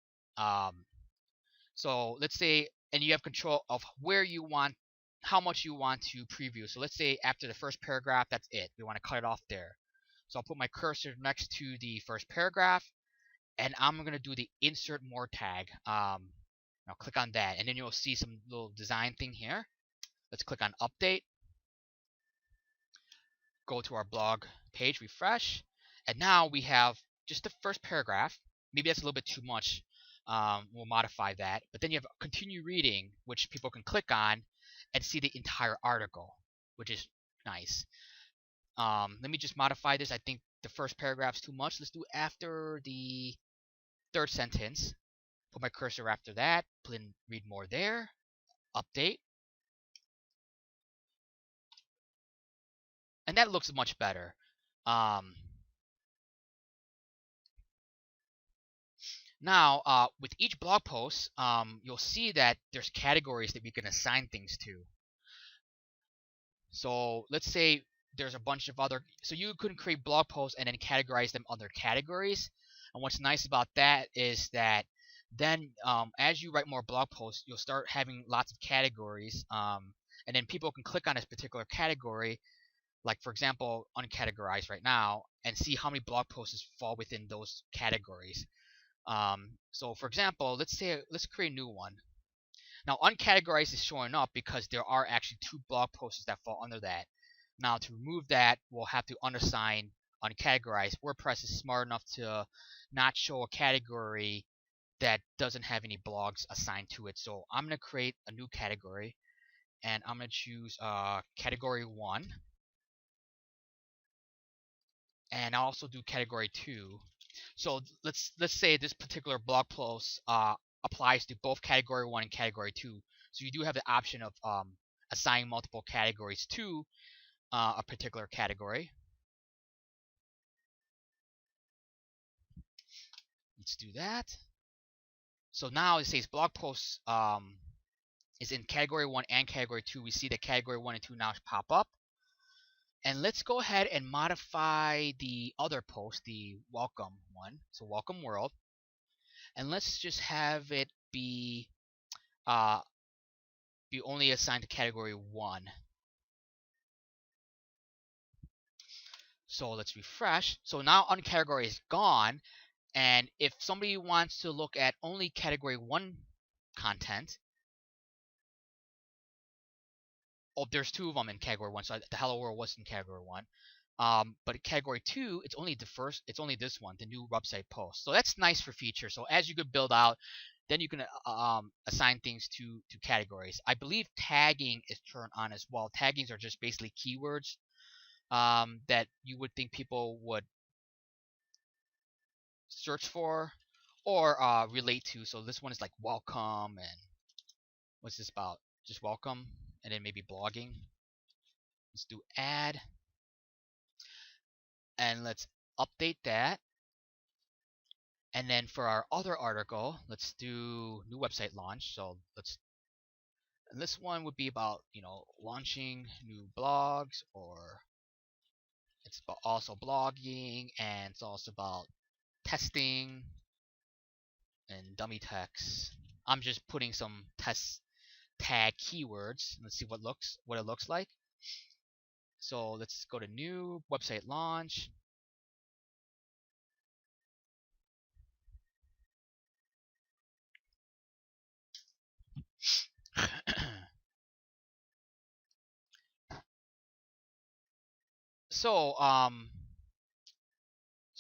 So let's say, and you have control of where you want, how much you want to preview. So let's say after the first paragraph, that's it. We want to cut it off there. So I'll put my cursor next to the first paragraph, and I'm going to do the insert more tag. I'll click on that, and then you'll see some little design thing here. Let's click on update. Go to our blog page, refresh, and now we have just the first paragraph. Maybe that's a little bit too much. We'll modify that. But then you have continue reading, which people can click on and see the entire article, which is nice. Let me just modify this. I think the first paragraph's too much. Let's do after the third sentence. Put my cursor after that. Put in read more there. Update. And that looks much better. Now, with each blog post, you'll see that there's categories that we can assign things to. So let's say there's a bunch of other, so you could create blog posts and then categorize them under categories. And what's nice about that is that then as you write more blog posts, you'll start having lots of categories, and then people can click on this particular category, like for example uncategorized right now, and see how many blog posts fall within those categories. So for example, let's create a new one. Now uncategorized is showing up because there are actually 2 blog posts that fall under that. Now to remove that, we'll have to unassign uncategorized. WordPress is smart enough to not show a category that doesn't have any blogs assigned to it. So I'm going to create a new category, and I'm going to choose category 1, and I'll also do category 2. So let's say this particular blog post applies to both category 1 and category 2. So you do have the option of assigning multiple categories to a particular category. Let's do that. So now it says blog posts is in category 1 and category 2. We see that category 1 and 2 now pop up. And let's go ahead and modify the other post, the welcome one, so welcome world. And let's just have it be only assigned to category 1. So let's refresh. So now uncategory is gone. And if somebody wants to look at only category 1 content, oh, there's 2 of them in category 1. So the hello world was in category 1. But category 2, it's only this one, the new website post. So that's nice for features. So as you could build out, then you can assign things to categories. I believe tagging is turned on as well. Taggings are just basically keywords that you would think people would search for or relate to. So this one is like welcome, and what's this about? Just welcome, and then maybe blogging. Let's do add, and let's update that. And then for our other article, let's do new website launch. So this one would be about, launching new blogs, or it's about also blogging, and it's also about testing and dummy text. I'm just putting some test tag keywords. Let's see what it looks like. So let's go to new website launch. So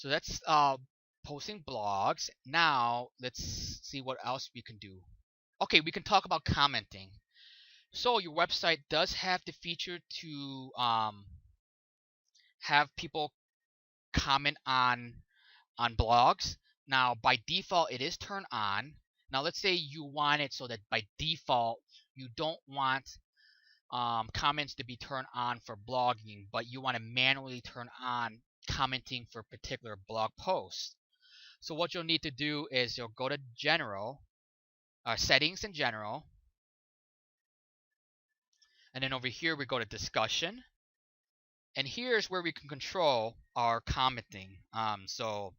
that's posting blogs. Now let's see what else we can do. Okay, we can talk about commenting. So your website does have the feature to have people comment on blogs. Now by default it is turned on. Now let's say you want it so that by default you don't want comments to be turned on for blogging, but you want to manually turn on commenting for particular blog posts. So what you'll need to do is you'll go to general, settings in general, and then over here we go to discussion, and here's where we can control our commenting. So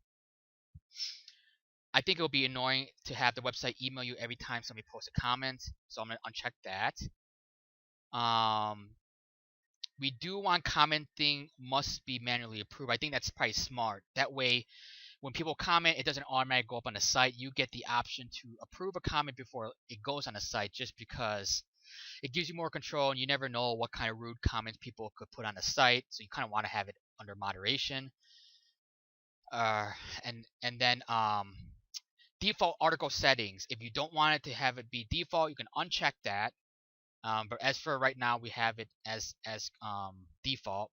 I think it'll be annoying to have the website email you every time somebody posts a comment, so I'm going to uncheck that. We do want commenting must be manually approved. I think that's probably smart. That way, when people comment, it doesn't automatically go up on the site. You get the option to approve a comment before it goes on the site, just because it gives you more control, and you never know what kind of rude comments people could put on the site. So you kind of want to have it under moderation. And then default article settings. If you don't want it to have it be default, you can uncheck that. But as for right now, we have it as default.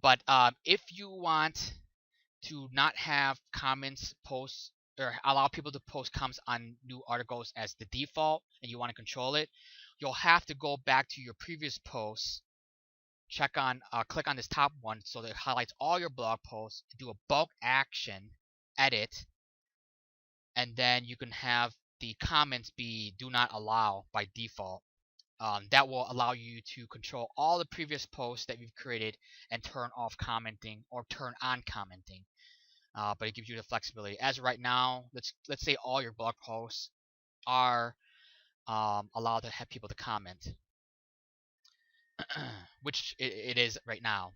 But if you want to not have comments posts, or allow people to post comments on new articles as the default, and you want to control it, you'll have to go back to your previous posts, click on this top one so that it highlights all your blog posts, do a bulk action, edit, and then you can have the comments be do not allow by default. That will allow you to control all the previous posts that you've created and turn off commenting or turn on commenting. But it gives you the flexibility. As of right now, let's say all your blog posts are allowed to have people to comment, which it is right now.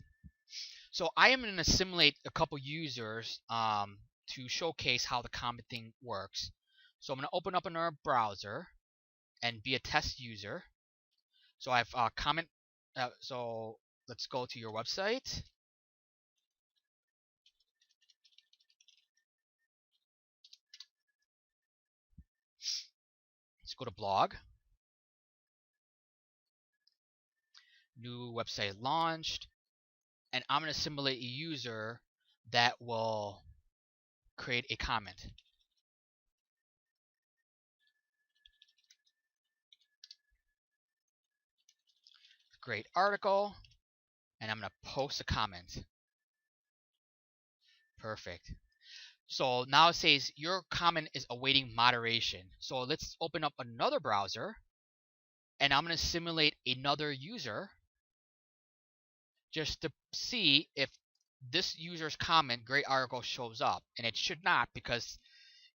So I am going to simulate a couple users to showcase how the commenting works. So I'm going to open up another browser and be a test user. So I have comment. So let's go to your website. Let's go to blog. New website launched. And I'm going to simulate a user that will create a comment. Great article. And I'm going to post a comment. Perfect. So now it says your comment is awaiting moderation. So let's open up another browser. And I'm going to simulate another user just to see if this user's comment, great article, shows up. And it should not, because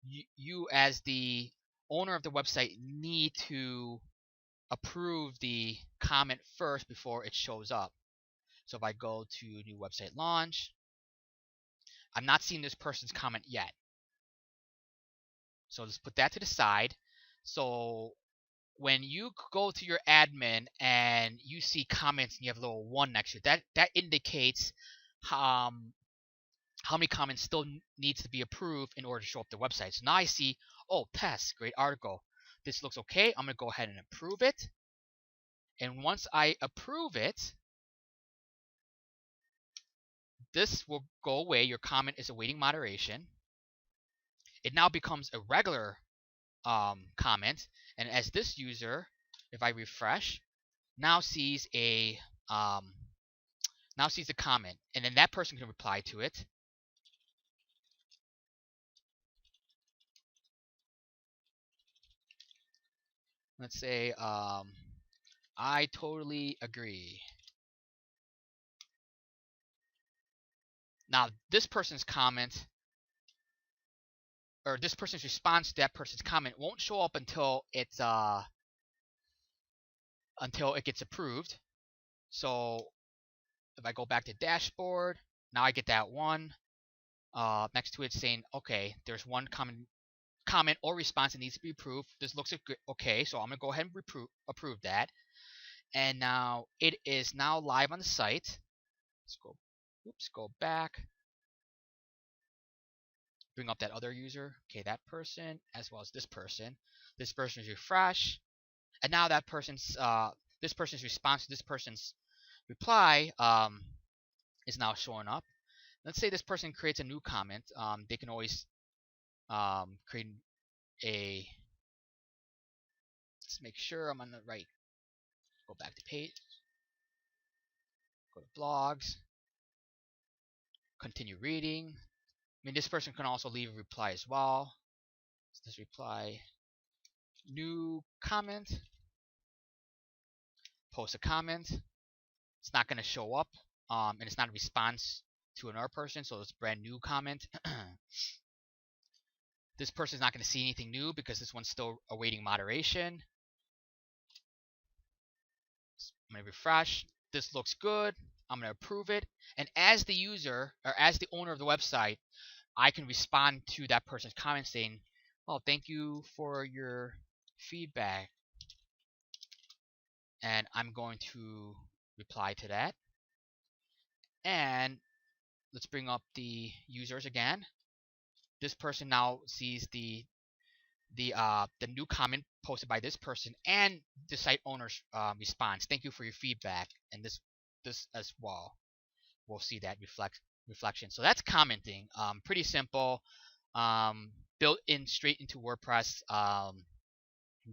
you as the owner of the website need to approve the comment first before it shows up. So if I go to new website launch, I'm not seeing this person's comment yet. So let's put that to the side. So when you go to your admin and you see comments and you have a little 1 next to it, that indicates how many comments still needs to be approved in order to show up the website. So now I see, oh, test, great article. This looks okay. I'm going to go ahead and approve it. And once I approve it, this will go away. Your comment is awaiting moderation. It now becomes a regular comment. And as this user, if I refresh, now sees a comment, and then that person can reply to it. Let's say, I totally agree. Now, this person's comment, or this person's response to that person's comment, won't show up until it gets approved. So if I go back to dashboard, now I get that one next to it saying, okay, there's one comment or response that needs to be approved. This looks okay, so I'm gonna go ahead and approve that. And now it is now live on the site. Let's go back. Bring up that other user. Okay, that person as well as this person. This person's refresh, and now that person's this person's response to this person's reply is now showing up. Let's say this person creates a new comment. They can always create a. Let's make sure I'm on the right. Go back to page. Go to blogs. Continue reading. I mean, this person can also leave a reply as well. So this reply, new comment, post a comment. It's not going to show up, and it's not a response to another person, so it's a brand new comment. This person's not going to see anything new because this one's still awaiting moderation. I'm going to refresh. This looks good. I'm going to approve it. And as the user, or as the owner of the website, I can respond to that person's comment saying, oh, thank you for your feedback. And I'm going to reply to that. And let's bring up the users again. This person now sees the new comment posted by this person and the site owner's response. Thank you for your feedback. And this as well. We'll see that reflection. So that's commenting. Pretty simple. Built in straight into WordPress.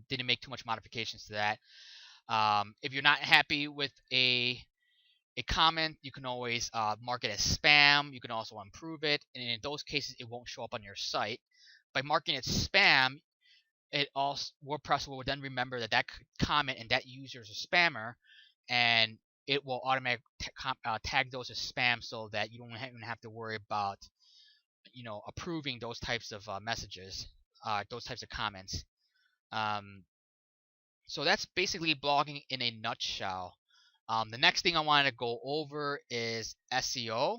Didn't make too much modifications to that. If you're not happy with a comment, you can always mark it as spam. You can also improve it, and in those cases, it won't show up on your site. By marking it spam, WordPress will then remember that comment and that user is a spammer, and it will automatically tag those as spam, so that you don't even have to worry about approving those types of messages, those types of comments. So that's basically blogging in a nutshell. The next thing I wanted to go over is SEO.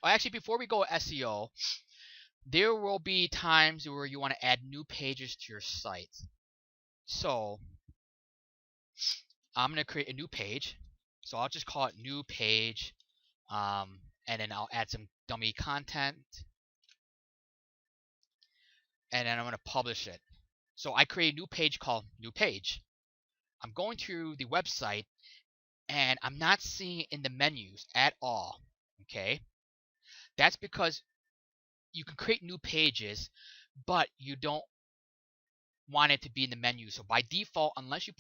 Oh, actually, before we go SEO, there will be times where you want to add new pages to your site. So I'm going to create a new page. So I'll just call it new page, and then I'll add some dummy content, and then I'm going to publish it. So I create a new page called new page. I'm going to the website and I'm not seeing it in the menus at all. Okay, that's because you can create new pages, but you don't want it to be in the menu. So by default, unless you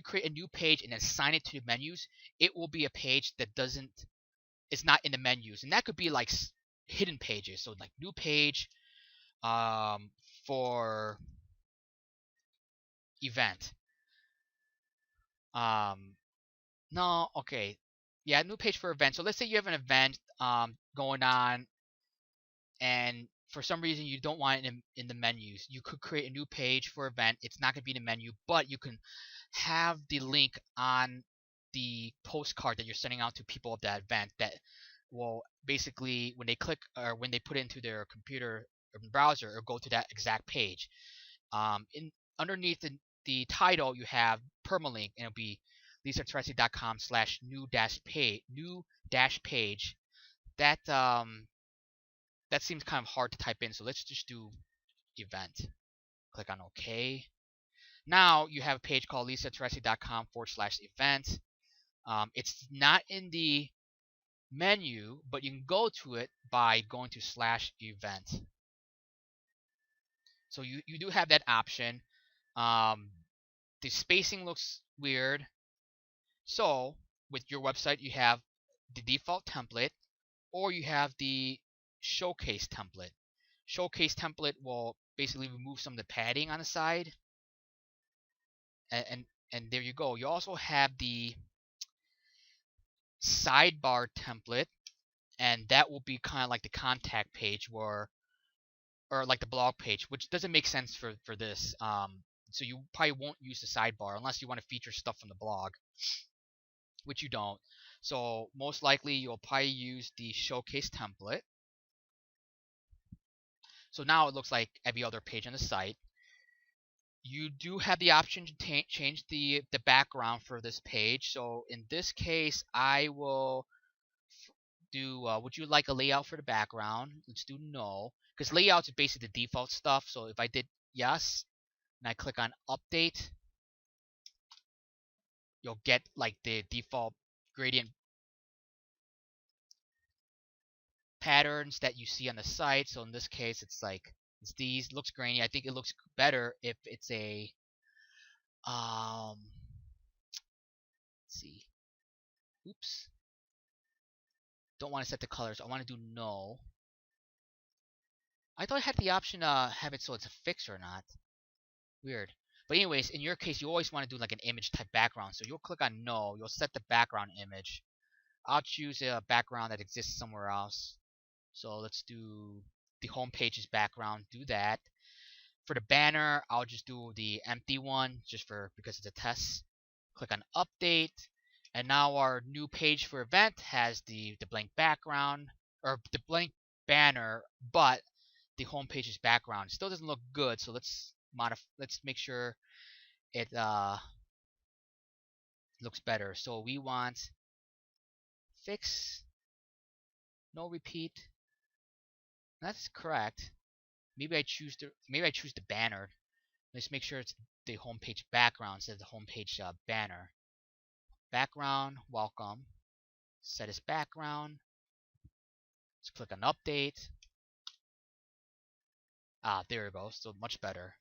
create a new page and assign it to the menus, it will be a page that it's not in the menus. And that could be like hidden pages. So like new page for event. No, okay. Yeah, new page for event. So let's say you have an event going on and for some reason you don't want it in the menus. You could create a new page for event. It's not going to be in the menu, but you can have the link on the postcard that you're sending out to people of that event that will basically, when they click or when they put it into their computer or browser, or go to that exact page. In underneath the title, you have permalink, and it'll be lisaturetsky.com/new-page. That seems kind of hard to type in, so let's just do event. Click on OK. Now you have a page called lisaturetsky.com/event. It's not in the menu, but you can go to it by going to /event. So you do have that option. The spacing looks weird. So with your website, you have the default template, or you have the showcase template. Showcase template will basically remove some of the padding on the side, and there you go. You also have the sidebar template, and that will be kind of like the contact page or like the blog page, which doesn't make sense for this. So you probably won't use the sidebar unless you want to feature stuff from the blog, which you don't. So most likely you'll probably use the showcase template. So now it looks like every other page on the site. You do have the option to change the background for this page. So in this case, I will do, would you like a layout for the background? Let's do no, because layouts is basically the default stuff. So if I did yes, and I click on update, you'll get like the default gradient patterns that you see on the site. So in this case, it's these. Looks grainy. I think it looks better if it's a let's see. Oops. Don't want to set the colors. I want to do no. I thought I had the option to have it so it's a fix or not. Weird. But anyways, in your case, you always want to do like an image type background. So you'll click on no. You'll set the background image. I'll choose a background that exists somewhere else. So let's do the home page's background. Do that. For the banner, I'll just do the empty one because it's a test. Click on update. And now our new page for event has the blank background or the blank banner, but the home page's background still doesn't look good. So let's make sure it looks better. So we want fix, no repeat. That's correct. Maybe I choose the banner. Let's make sure it's the homepage background instead of the homepage banner. Background, welcome. Set as background. Let's click on update. There we go. So much better.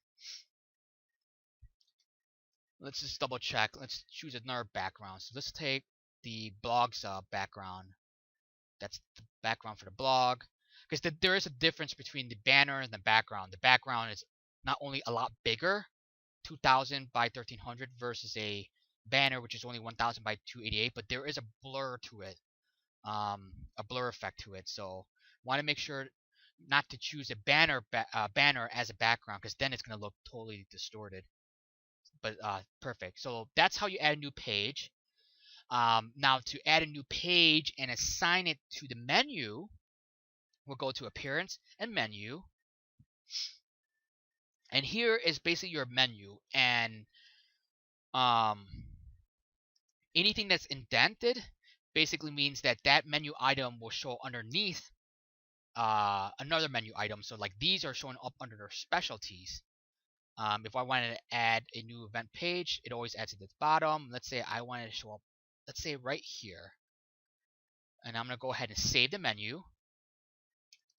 Let's just double check. Let's choose another background. So let's take the blog's background. That's the background for the blog. Because there is a difference between the banner and the background. The background is not only a lot bigger, 2000 by 1300 versus a banner which is only 1000 by 288, but there is a blur to it, a blur effect to it. So want to make sure not to choose a banner as a background, because then it's going to look totally distorted. But perfect. So that's how you add a new page. Now to add a new page and assign it to the menu, we'll go to appearance and menu. And here is basically your menu, and anything that's indented basically means that menu item will show underneath another menu item. So like these are showing up under their specialties. If I wanted to add a new event page, it always adds at the bottom. Let's say I wanted to show up, let's say right here. And I'm going to go ahead and save the menu.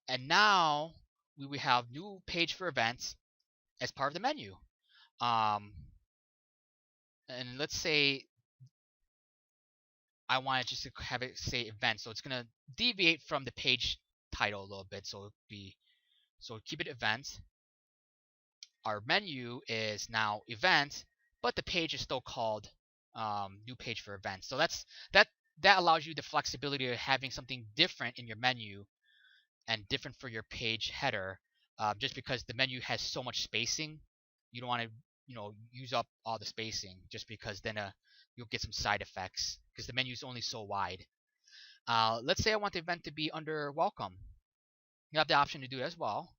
And now we have new page for events as part of the menu. And let's say I want just to have it say event, so it's gonna deviate from the page title a little bit. So keep it event. Our menu is now event, but the page is still called new page for events. So that allows you the flexibility of having something different in your menu and different for your page header. Just because the menu has so much spacing, you don't want to use up all the spacing, just because then you'll get some side effects because the menu is only so wide. Let's say I want the event to be under welcome. You have the option to do it as well.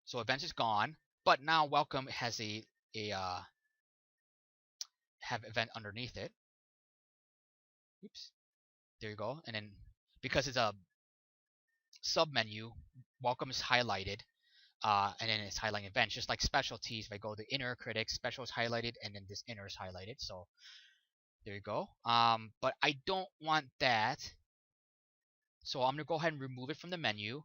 So events is gone, but now welcome has have event underneath it. Oops, there you go. And then because it's a sub menu, welcome is highlighted. And then it's highlighting events, just like specialties. If I go to inner critics, special is highlighted, and then this inner is highlighted. So there you go. But I don't want that, so I'm gonna go ahead and remove it from the menu.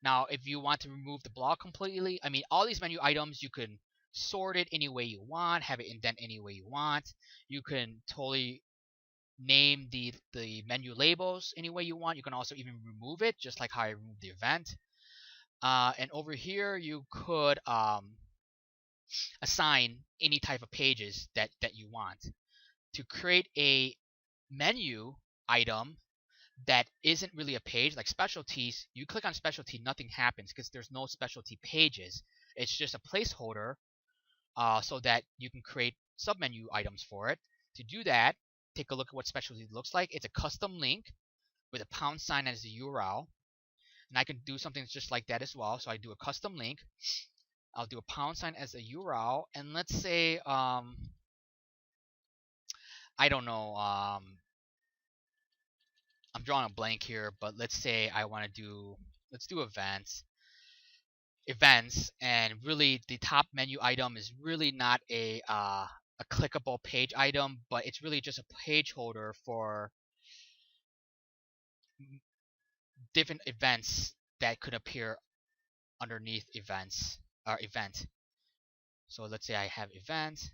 Now, if you want to remove the blog completely, I mean, all these menu items, you can sort it any way you want, have it indent any way you want. You can totally name the menu labels any way you want. You can also even remove it, just like how I removed the event. And over here, you could assign any type of pages that you want. To create a menu item that isn't really a page, like specialties, you click on specialty, nothing happens because there's no specialty pages. It's just a placeholder so that you can create submenu items for it. To do that, take a look at what specialty looks like. It's a custom link with a # as the URL. And I can do something just like that as well. So I do a custom link. I'll do a # as a URL. And let's say, I don't know, I'm drawing a blank here, but let's say I want to do, let's do events, and really the top menu item is really not a clickable page item, but it's really just a page holder for different events that could appear underneath events or event. So let's say I have event.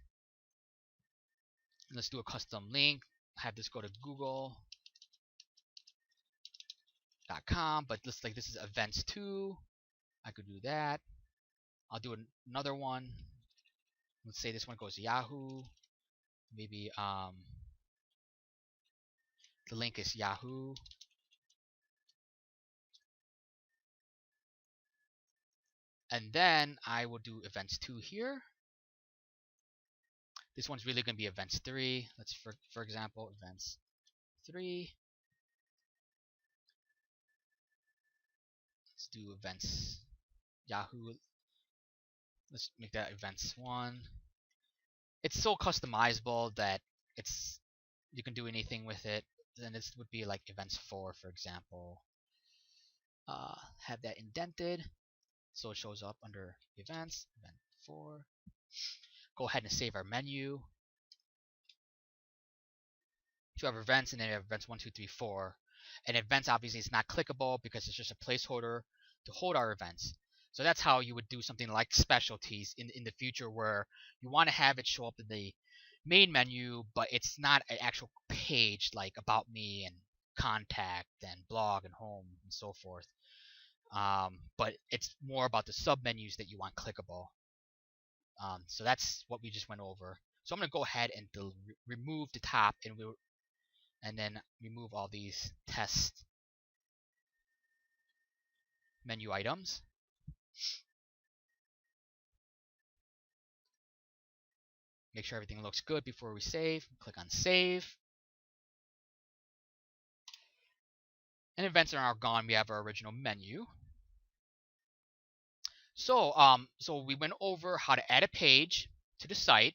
Let's do a custom link. Have this go to google.com, but looks like this is events 2. I could do that. I'll do another one. Let's say this one goes to Yahoo. Maybe the link is Yahoo. And then I will do events 2 here. This one's really going to be events 3. Let's, for example, events 3. Let's do events Yahoo. Let's make that events 1. It's so customizable that you can do anything with it. Then this would be like events 4, for example. Have that indented so it shows up under events, event 4. Go ahead and save our menu. So you have events, and then you have events 1, 2, 3, 4. And events obviously is not clickable because it's just a placeholder to hold our events. So that's how you would do something like specialties in the future, where you want to have it show up in the main menu, but it's not an actual page like about me and contact and blog and home and so forth. But it's more about the sub menus that you want clickable. So that's what we just went over. So I'm going to go ahead and remove the top, and then remove all these test menu items. Make sure everything looks good before we save. Click on save. And events are now gone. We have our original menu. So we went over how to add a page to the site,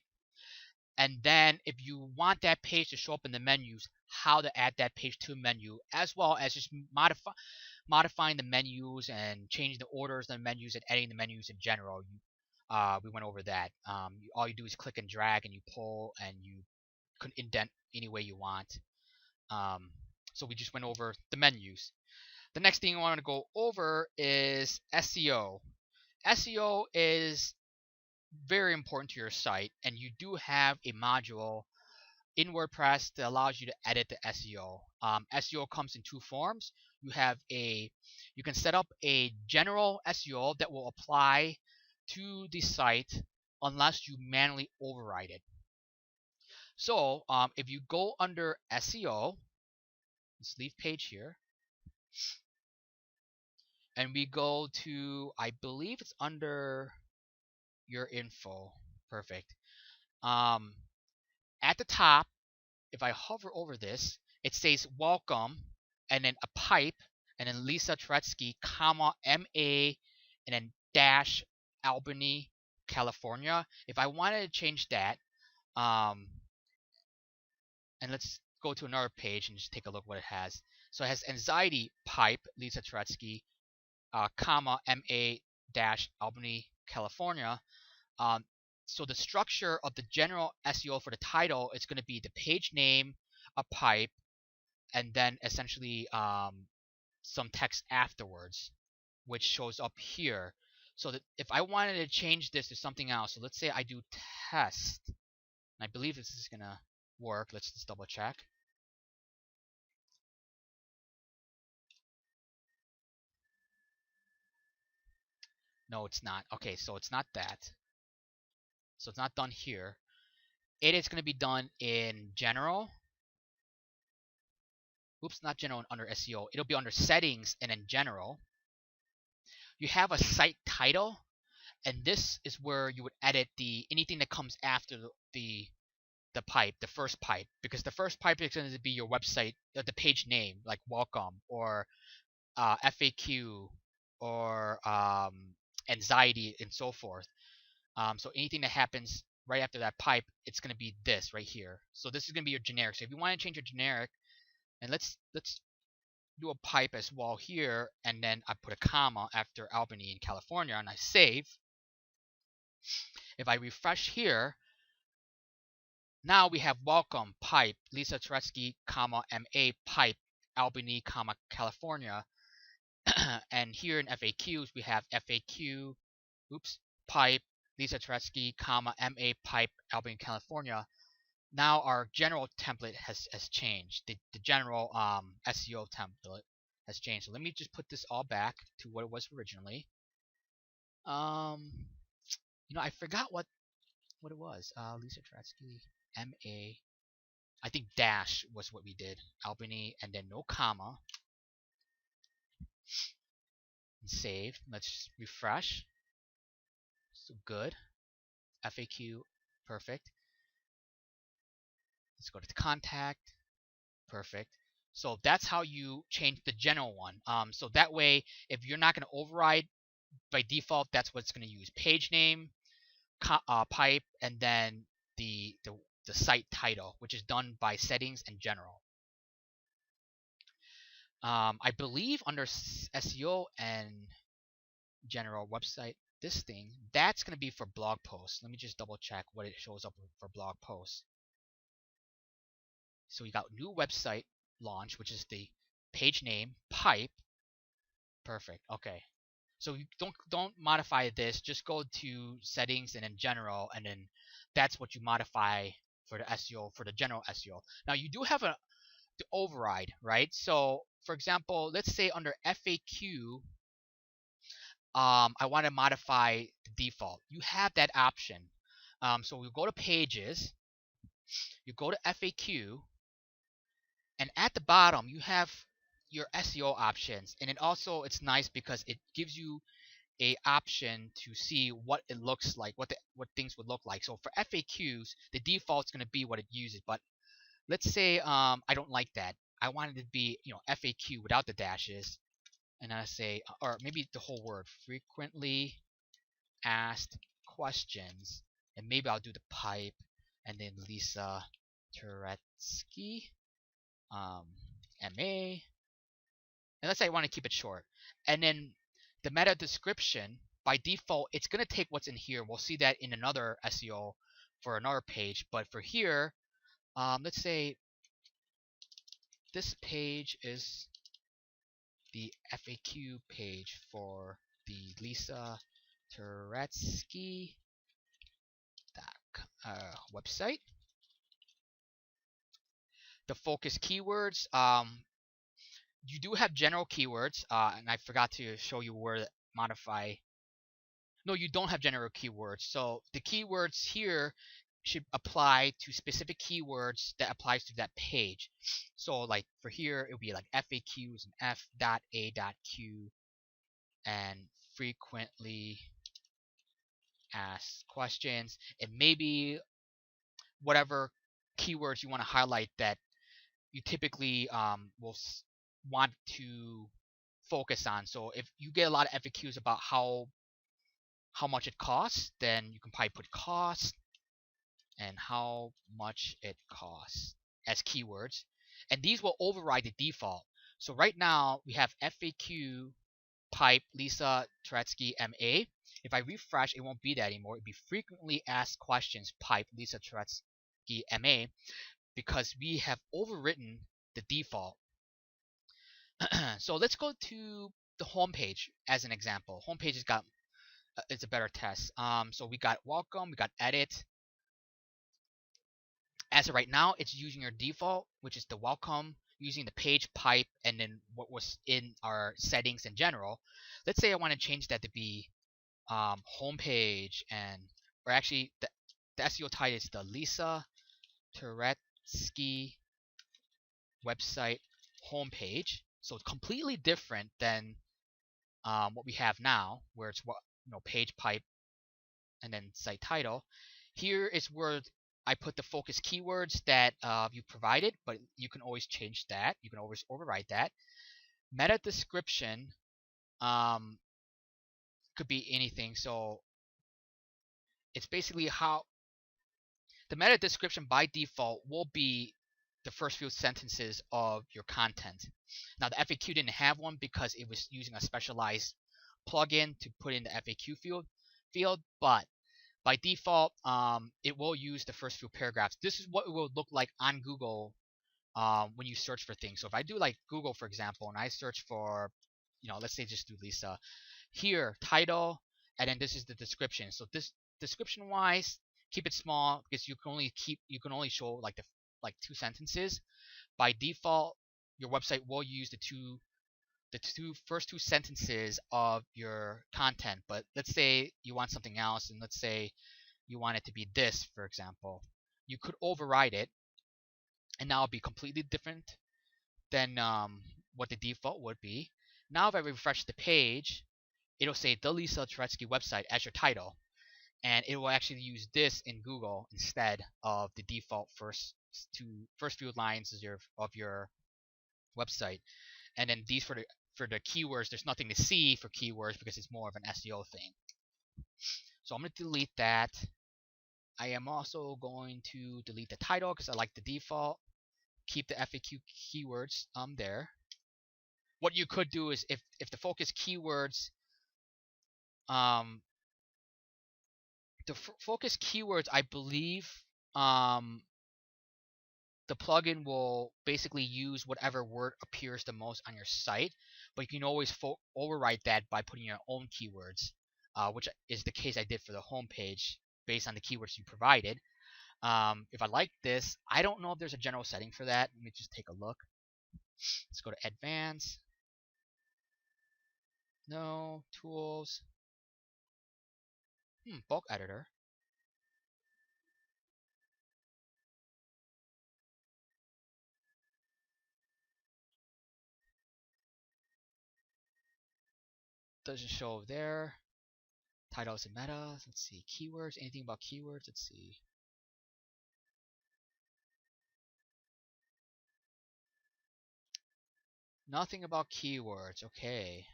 and then if you want that page to show up in the menus, how to add that page to a menu, as well as just modifying the menus and changing the orders of the menus and adding the menus in general. we went over that. All you do is click and drag, and you pull, and you can indent any way you want. So we just went over the menus. The next thing I want to go over is SEO. SEO is very important to your site, and you do have a module in WordPress that allows you to edit the SEO. SEO comes in two forms. You can set up a general SEO that will apply to the site unless you manually override it. So if you go under SEO, let's leave page here, and we go to, I believe it's under your info. Perfect. At the top, if I hover over this, it says welcome, and then a pipe, and then Lisa Turetsky, comma, MA, and then dash Albany, California. If I wanted to change that, and let's go to another page and just take a look what it has. So it has anxiety pipe, Lisa Turetsky, comma, MA, dash Albany, California. So the structure of the general SEO for the title is going to be the page name, a pipe, and then essentially some text afterwards, which shows up here. So that if I wanted to change this to something else, so let's say I do test, and I believe this is going to work. Let's just double check. No, it's not. Okay, so it's not that. So it's not done here. It is going to be done in general. Oops, not general under SEO. It'll be under settings and in general. You have a site title, and this is where you would edit anything that comes after the pipe, the first pipe, because the first pipe is going to be your website, the page name, like welcome or FAQ or anxiety and so forth. So anything that happens right after that pipe, it's going to be this right here. So this is going to be your generic. So if you want to change your generic, and let's do a pipe as well here, and then I put a comma after Albany in California, and I save. If I refresh here, now we have welcome pipe Lisa Turetsky, comma, MA pipe Albany, comma, California. And here in FAQs we have FAQ, pipe Lisa Turetsky, comma, MA pipe Albany, California. Now our general template has changed. The general SEO template has changed. So let me just put this all back to what it was originally. I forgot what it was. Lisa Turetsky, MA. I think dash was what we did. Albany, and then no comma. And save. Let's refresh. So good. FAQ, perfect. Let's go to the contact. Perfect. So that's how you change the general one. So that way, if you're not going to override by default, that's what it's going to use. Page name, pipe, and then the site title, which is done by settings and general. I believe under SEO and general website, this thing, that's going to be for blog posts. Let me just double check what it shows up for blog posts. So we got new website launch, which is the page name, pipe. Perfect. Okay. So you don't modify this. Just go to settings and then general, and then that's what you modify for the SEO, for the general SEO. Now you do have the override, right? So for example, let's say under FAQ, I want to modify the default. You have that option. So we go to pages, you go to FAQ, and at the bottom you have your SEO options. And it also, it's nice because it gives you a option to see what it looks like, what things would look like. So for FAQs, the default is going to be what it uses. But let's say I don't like that. I want it to be FAQ without the dashes, and I say, or maybe the whole word, frequently asked questions, and maybe I'll do the pipe and then Lisa Turetsky, MA, and let's say I want to keep it short, and then the meta description, by default, it's going to take what's in here. We'll see that in another SEO for another page. But for here, let's say this page is the FAQ page for the Lisa Turetsky website. The focus keywords, you do have general keywords, and I forgot to show you where to modify. No, you don't have general keywords. So the keywords here should apply to specific keywords that applies to that page. So like for here, it would be like FAQs and F.A.Q and frequently asked questions, and maybe whatever keywords you want to highlight that you typically will want to focus on. So if you get a lot of FAQs about how much it costs, then you can probably put cost and how much it costs as keywords, and these will override the default. So right now we have FAQ pipe Lisa Turetsky MA. If I refresh, it won't be that anymore. It'd be frequently asked questions pipe Lisa Turetsky MA, because we have overwritten the default. So let's go to the homepage as an example. Homepage has got it's a better test. So we got welcome, we got edit. As of right now, it's using your default, which is the welcome, using the page pipe, and then what was in our settings in general. Let's say I want to change that to be homepage, and or actually the SEO title is the Lisa Turetsky website homepage. So it's completely different than what we have now, where it's page pipe and then site title. Here is where I put the focus keywords that you provided, but you can always change that. You can always override that. Meta description could be anything. So it's basically how the meta description by default will be the first few sentences of your content. Now the FAQ didn't have one because it was using a specialized plugin to put in the FAQ field, but by default, it will use the first few paragraphs. This is what it will look like on Google when you search for things. So if I do like Google, for example, and I search for, let's say just do Lisa, here, title, and then this is the description. So this description-wise, keep it small because you can only show like two sentences. By default, your website will use the first two sentences of your content. But let's say you want something else, and let's say you want it to be this, for example. You could override it, and now it'll be completely different than what the default would be. Now if I refresh the page, it'll say the Lisa Turetsky website as your title, and it will actually use this in Google instead of the default first few lines of your website. And then these for the keywords, there's nothing to see for keywords because it's more of an SEO thing. So I'm going to delete that. I am also going to delete the title because I like the default. Keep the FAQ keywords there. What you could do is if the focus keywords, focus keywords, I believe the plugin will basically use whatever word appears the most on your site, but you can always override that by putting your own keywords, which is the case I did for the homepage based on the keywords you provided. If I like this, I don't know if there's a general setting for that. Let me just take a look. Let's go to advanced. No, tools. Bulk editor. Doesn't show there. Titles and meta. Let's see. Keywords. Anything about keywords? Let's see. Nothing about keywords. Okay.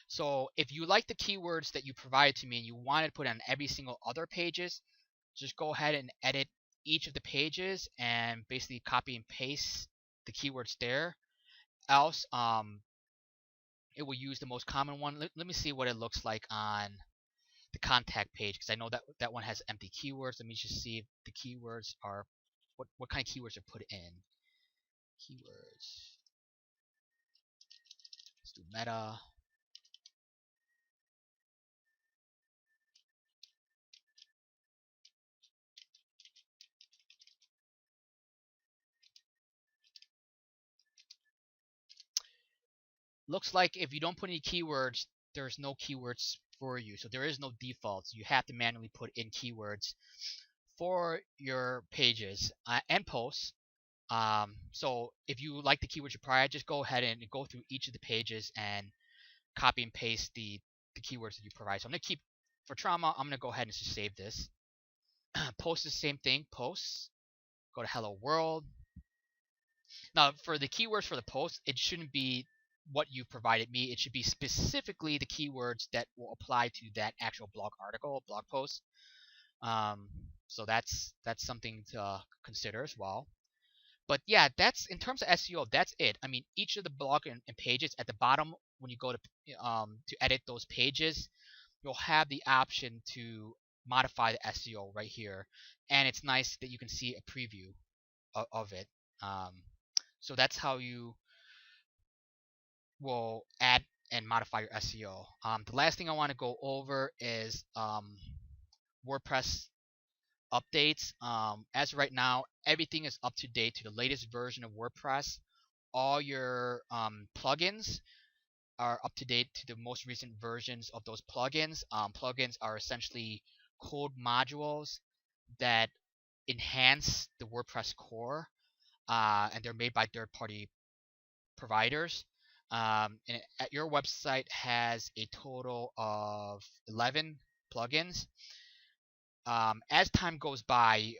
So if you like the keywords that you provided to me and you wanted to put on every single other pages, just go ahead and edit each of the pages and basically copy and paste the keywords there. Else, it will use the most common one. Let me see what it looks like on the contact page, because I know that that one has empty keywords. Let me just see if the keywords are what kind of keywords are put in. Keywords. Let's do meta. Looks like if you don't put any keywords, there's no keywords for you. So there is no defaults. You have to manually put in keywords for your pages and posts. So if you like the keywords you provide, just go ahead and go through each of the pages and copy and paste the keywords that you provide. So I'm going to keep, for trauma, I'm going to go ahead and just save this. Post is the same thing, posts. Go to hello world. Now for the keywords for the post, it shouldn't be what you provided me. It should be specifically the keywords that will apply to that actual blog article, blog post. So that's something to consider as well. But yeah, that's in terms of SEO, that's it. I mean, each of the blog and pages at the bottom, when you go to edit those pages, you'll have the option to modify the SEO right here, and it's nice that you can see a preview of it. So that's how you will add and modify your SEO. The last thing I want to go over is WordPress updates. As of right now, everything is up to date to the latest version of WordPress. All your plugins are up to date to the most recent versions of those plugins. Plugins are essentially code modules that enhance the WordPress core, and they're made by third-party providers. And your website has a total of 11 plugins. As time goes by,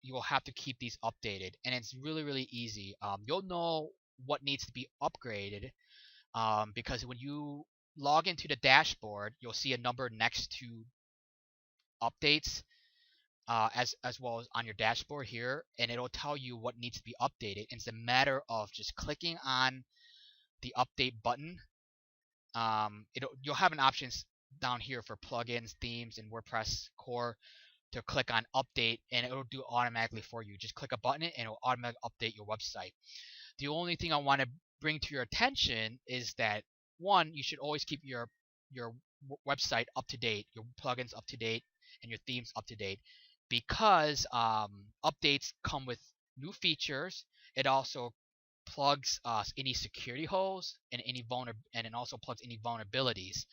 you will have to keep these updated, and it's really, really easy. You'll know what needs to be upgraded because when you log into the dashboard, you'll see a number next to updates, as well as on your dashboard here, and it'll tell you what needs to be updated. It's a matter of just clicking on the update button. You'll have an options down here for plugins, themes, and WordPress core to click on update, and it'll do automatically for you. Just click a button and it'll automatically update your website. The only thing I want to bring to your attention is that, one, you should always keep your website up to date, your plugins up to date, and your themes up to date, because updates come with new features. It also plugs any security holes and and it also plugs any vulnerabilities.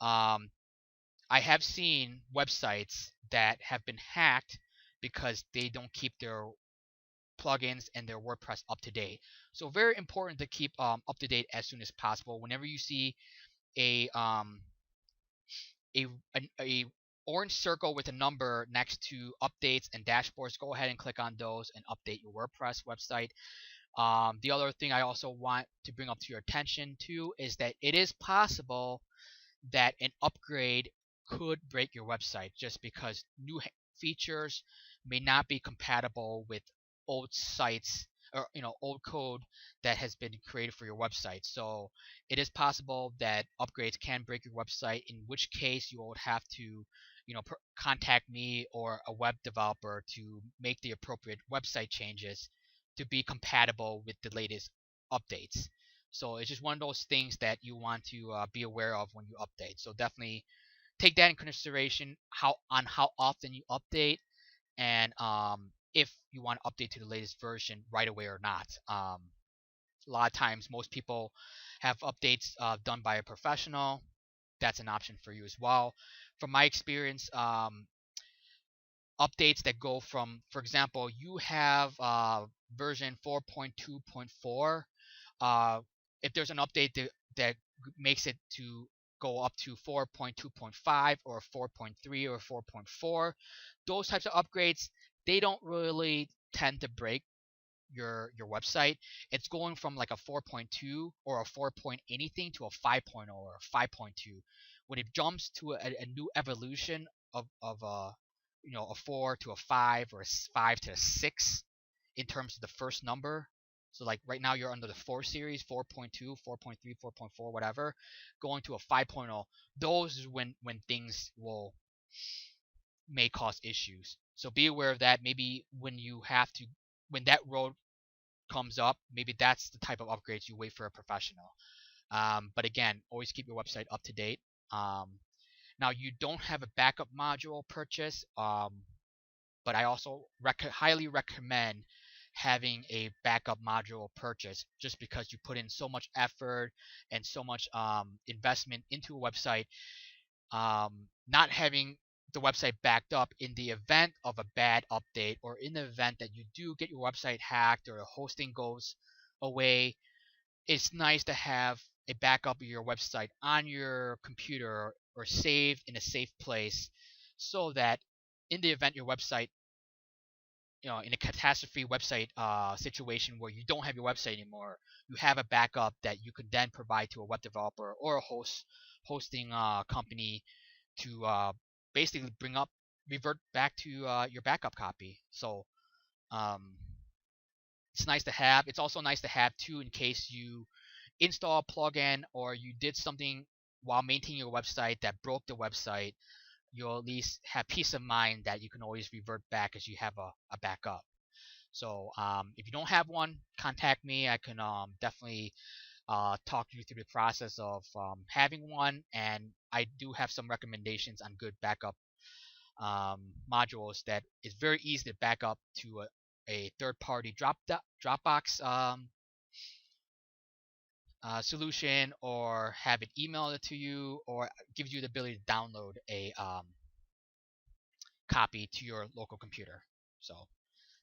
I have seen websites that have been hacked because they don't keep their plugins and their WordPress up to date. So very important to keep up to date as soon as possible. Whenever you see a a orange circle with a number next to updates and dashboards, go ahead and click on those and update your WordPress website. The other thing I also want to bring up to your attention too is that it is possible that an upgrade could break your website, just because new features may not be compatible with old sites, or old code that has been created for your website. So it is possible that upgrades can break your website, in which case you would have to contact me or a web developer to make the appropriate website changes to be compatible with the latest updates. So it's just one of those things that you want to be aware of when you update. So definitely take that in consideration, how often you update, and if you want to update to the latest version right away or not. A lot of times, most people have updates done by a professional. That's an option for you as well. From my experience, updates that go from, for example, you have version 4.2.4. If there's an update that makes it to go up to 4.2.5 or 4.3 or 4.4, those types of upgrades, they don't really tend to break your website. It's going from like a 4.2 or a 4 point anything to a 5.0 or a 5.2. When it jumps to a new evolution of a 4 to a 5 or a 5 to a 6 in terms of the first number, So like right now you're under the 4 series, 4.2, 4.3, 4.4, whatever, going to a 5.0. Those is when things will may cause issues. So be aware of that. Maybe when that road comes up, maybe that's the type of upgrades you wait for a professional. But again, always keep your website up to date. Um, Now you don't have a backup module purchase, but I also highly recommend having a backup module purchase just because you put in so much effort and so much investment into a website. Not having the website backed up in the event of a bad update, or in the event that you do get your website hacked or the hosting goes away, it's nice to have a backup of your website on your computer or saved in a safe place, so that in the event your website, in a catastrophe website situation where you don't have your website anymore, you have a backup that you could then provide to a web developer or a hosting company to basically revert back to your backup copy. So um, it's nice to have. It's also nice to have too, in case you install a plugin or you did something while maintaining your website that broke the website. You'll at least have peace of mind that you can always revert back as you have a backup. So if you don't have one, contact me. I can definitely talk you through the process of having one, and I do have some recommendations on good backup modules that is very easy to back up to a third-party Dropbox solution, or have it email it to you, or gives you the ability to download a copy to your local computer. So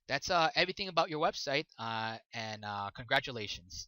that's everything about your website, and congratulations.